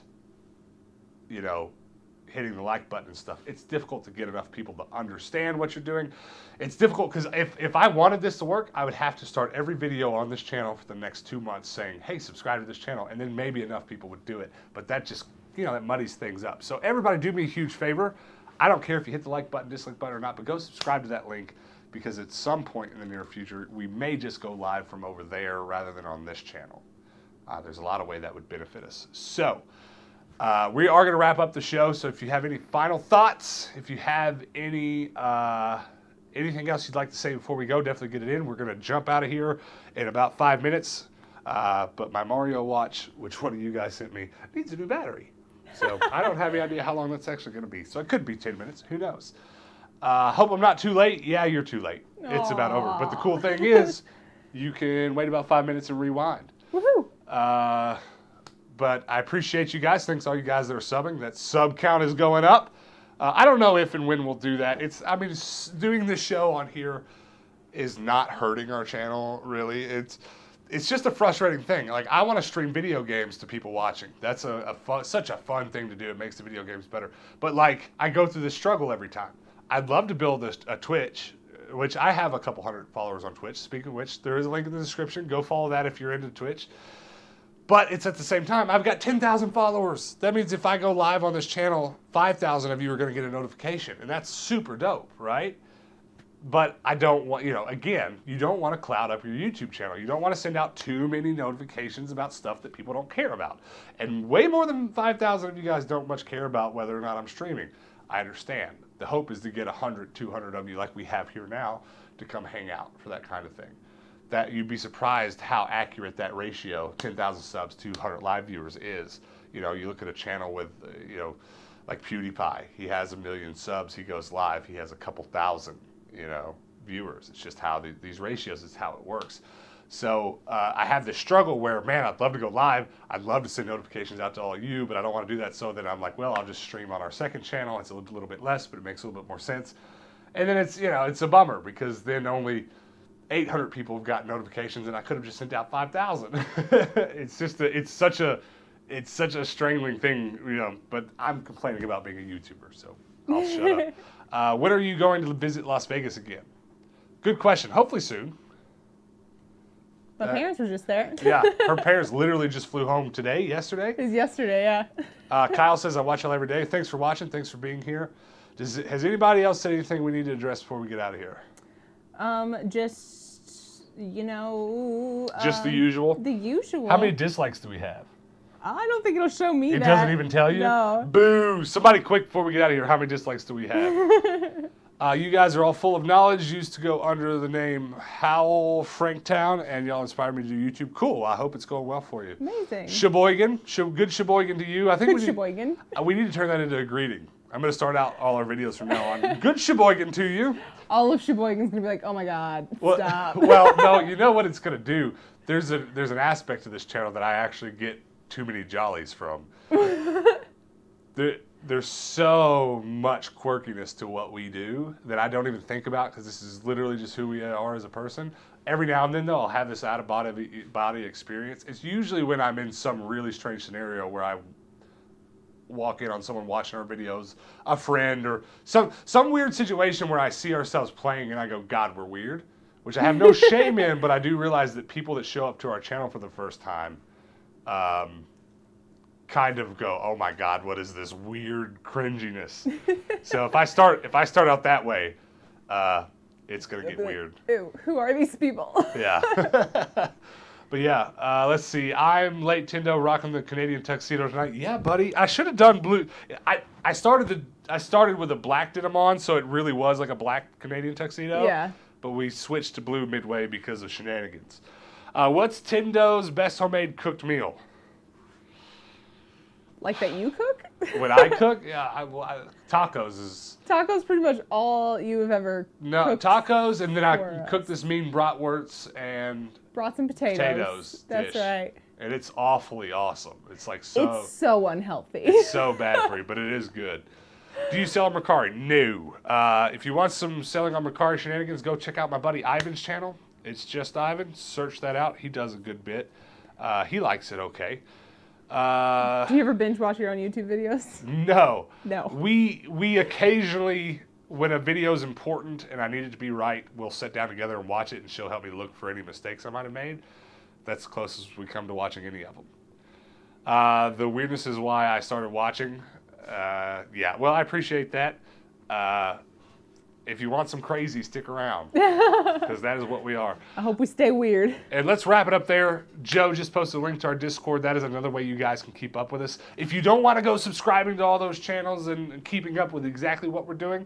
S1: hitting the like button and stuff. It's difficult to get enough people to understand what you're doing. It's difficult because if I wanted this to work, I would have to start every video on this channel for the next 2 months saying, hey, subscribe to this channel. And then maybe enough people would do it. But that just, that muddies things up. So everybody do me a huge favor. I don't care if you hit the like button, dislike button or not, but go subscribe to that link. Because at some point in the near future, we may just go live from over there rather than on this channel. There's a lot of way that would benefit us. So we are going to wrap up the show. So if you have any final thoughts, if you have anything else you'd like to say before we go, definitely get it in. We're going to jump out of here in about 5 minutes. But my Mario watch, which one of you guys sent me, needs a new battery. So I don't have any idea how long that's actually going to be. So it could be 10 minutes. Who knows? Hope I'm not too late. Yeah, you're too late.
S2: Aww.
S1: It's about over. But the cool thing is, you can wait about 5 minutes and rewind.
S2: Woohoo!
S1: But I appreciate you guys. Thanks all you guys that are subbing. That sub count is going up. I don't know if and when we'll do that. Doing this show on here is not hurting our channel, really. It's just a frustrating thing. Like, I want to stream video games to people watching. That's such a fun thing to do. It makes the video games better. But, like, I go through this struggle every time. I'd love to build a Twitch, which I have a couple hundred followers on Twitch. Speaking of which, there is a link in the description. Go follow that if you're into Twitch. But it's at the same time, I've got 10,000 followers. That means if I go live on this channel, 5,000 of you are going to get a notification. And that's super dope, right? But I don't want, again, you don't want to cloud up your YouTube channel. You don't want to send out too many notifications about stuff that people don't care about. And way more than 5,000 of you guys don't much care about whether or not I'm streaming. I understand. The hope is to get 100, 200 of you like we have here now to come hang out for that kind of thing. That you'd be surprised how accurate that ratio, 10,000 subs to 100 live viewers is. You look at a channel with, like PewDiePie. He has 1 million subs. He goes live. He has a couple thousand, viewers. It's just how these ratios is how it works. So I have this struggle where, man, I'd love to go live. I'd love to send notifications out to all of you, but I don't want to do that. So then I'm like, well, I'll just stream on our second channel. It's a little bit less, but it makes a little bit more sense. And then it's a bummer because then only 800 people have got notifications, and I could have just sent out 5,000. It's such a strangling thing, But I'm complaining about being a YouTuber, so I'll shut up. When are you going to visit Las Vegas again? Good question. Hopefully soon.
S2: My parents were just there.
S1: Yeah, her parents literally just flew home yesterday.
S2: It was yesterday, yeah.
S1: Kyle says, I watch y'all every day. Thanks for watching. Thanks for being here. Has anybody else said anything we need to address before we get out of here?
S2: Just
S1: the usual?
S2: The usual.
S1: How many dislikes do we have?
S2: I don't think it'll show me
S1: that. It doesn't even tell you?
S2: No.
S1: Boo! Somebody quick before we get out of here, how many dislikes do we have? You guys are all full of knowledge, used to go under the name Howl Franktown, and y'all inspired me to do YouTube. Cool. I hope it's going well for you.
S2: Amazing.
S1: Sheboygan. Good Sheboygan to you. I think
S2: Sheboygan.
S1: We need to turn that into a greeting. I'm going to start out all our videos from now on. Good Sheboygan to you.
S2: All of Sheboygan's gonna be like, oh my God, stop.
S1: Well, no, you know what it's going to do? There's an aspect to this channel that I actually get too many jollies from. There's so much quirkiness to what we do that I don't even think about because this is literally just who we are as a person. Every now and then, though, I'll have this out-of-body experience. It's usually when I'm in some really strange scenario where I walk in on someone watching our videos, a friend, or some weird situation where I see ourselves playing and I go, God, we're weird, which I have no shame in, but I do realize that people that show up to our channel for the first time kind of go, oh my God, what is this weird cringiness? So if I start out that way, it's gonna get weird.
S2: Ew, who are these people?
S1: Yeah. But yeah, let's see. I'm late Tendo rocking the Canadian tuxedo tonight. Yeah, buddy. I should have done blue. I started with a black denim on, so it really was like a black Canadian tuxedo.
S2: Yeah.
S1: But we switched to blue midway because of shenanigans. What's Tendo's best homemade cooked meal?
S2: Like that you cook?
S1: When I cook, yeah, tacos is.
S2: Tacos pretty much all you have ever cooked.
S1: Tacos, and then I
S2: us.
S1: cook this mean bratwurst and
S2: Brats and potatoes. That's
S1: dish.
S2: right.
S1: And it's awfully awesome. It's like so.
S2: It's so unhealthy.
S1: It's so bad for you, but it is good. Do you sell on Mercari? No. If you want some selling on Mercari shenanigans, go check out my buddy Ivan's channel. It's just Ivan. Search that out. He does a good bit. He likes it okay.
S2: Do you ever binge watch your own YouTube videos?
S1: No.
S2: No.
S1: We occasionally, when a video is important and I need it to be right, we'll sit down together and watch it, and she'll help me look for any mistakes I might have made. That's the closest we come to watching any of them. The weirdness is why I started watching. Yeah, well, I appreciate that. If you want some crazy, stick around, because that is what we are.
S2: I hope we stay weird.
S1: And let's wrap it up there. Joe just posted a link to our Discord. That is another way you guys can keep up with us. If you don't want to go subscribing to all those channels and keeping up with exactly what we're doing,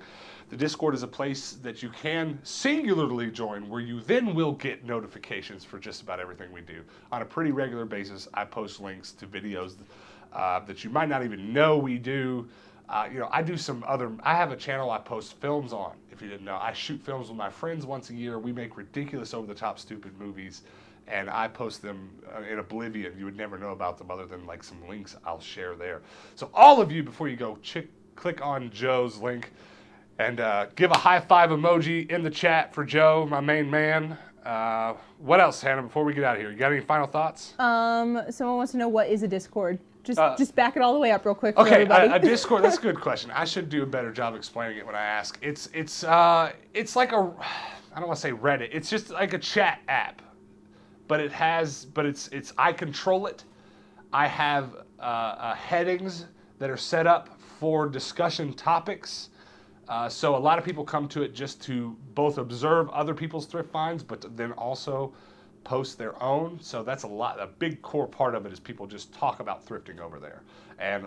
S1: the Discord is a place that you can singularly join, where you then will get notifications for just about everything we do. On a pretty regular basis, I post links to videos that you might not even know we do. I do I have a channel I post films on, if you didn't know. I shoot films with my friends once a year. We make ridiculous, over-the-top, stupid movies, and I post them in oblivion. You would never know about them other than like some links I'll share there. So all of you, before you go, click on Joe's link and give a high five emoji in the chat for Joe, my main man. What else, Hannah, before we get out of here? You got any final thoughts?
S2: Someone wants to know, what is a Discord? Just back it all the way up real quick for
S1: okay,
S2: everybody.
S1: A Discord, that's a good question. I should do a better job explaining it when I ask. It's like a, I don't want to say Reddit. It's just like a chat app. But I control it. I have headings that are set up for discussion topics. So a lot of people come to it just to both observe other people's thrift finds, but then also post their own. So that's a big core part of it is people just talk about thrifting over there. And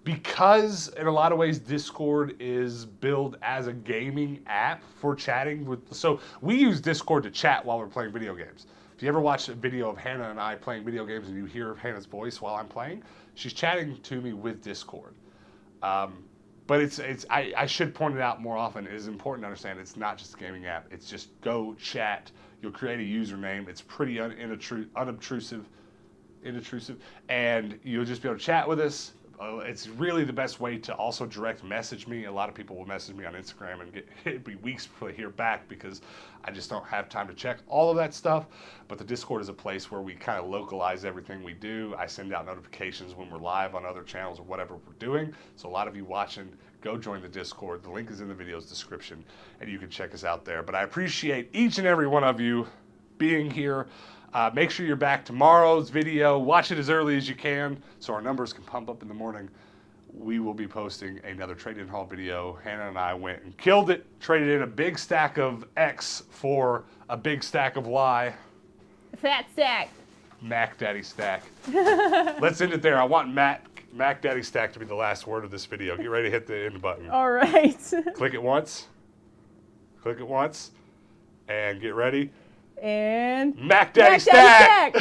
S1: because in a lot of ways Discord is billed as a gaming app for chatting with, so we use Discord to chat while we're playing video games. If you ever watch a video of Hannah and I playing video games and you hear Hannah's voice while I'm playing, she's chatting to me with Discord. But I should point it out more often. It is important to understand it's not just a gaming app. It's just go chat. You'll create a username. It's pretty unobtrusive, and you'll just be able to chat with us. It's really the best way to also direct message me. A lot of people will message me on Instagram and it'd be weeks before they hear back because I just don't have time to check all of that stuff. But the Discord is a place where we kind of localize everything we do. I send out notifications when we're live on other channels or whatever we're doing. So a lot of you watching, go join the Discord. The link is in the video's description and you can check us out there. But I appreciate each and every one of you being here. Make sure you're back tomorrow's video. Watch it as early as you can so our numbers can pump up in the morning. We will be posting another trade-in haul video. Hannah and I went and killed it. Traded in a big stack of X for a big stack of Y.
S2: Fat stack.
S1: Mac Daddy stack. Let's end it there. I want Mac Daddy stack to be the last word of this video. Get ready to hit the end button.
S2: All right.
S1: Click it once. Click it once. And get ready.
S2: And
S1: Mac Daddy stack.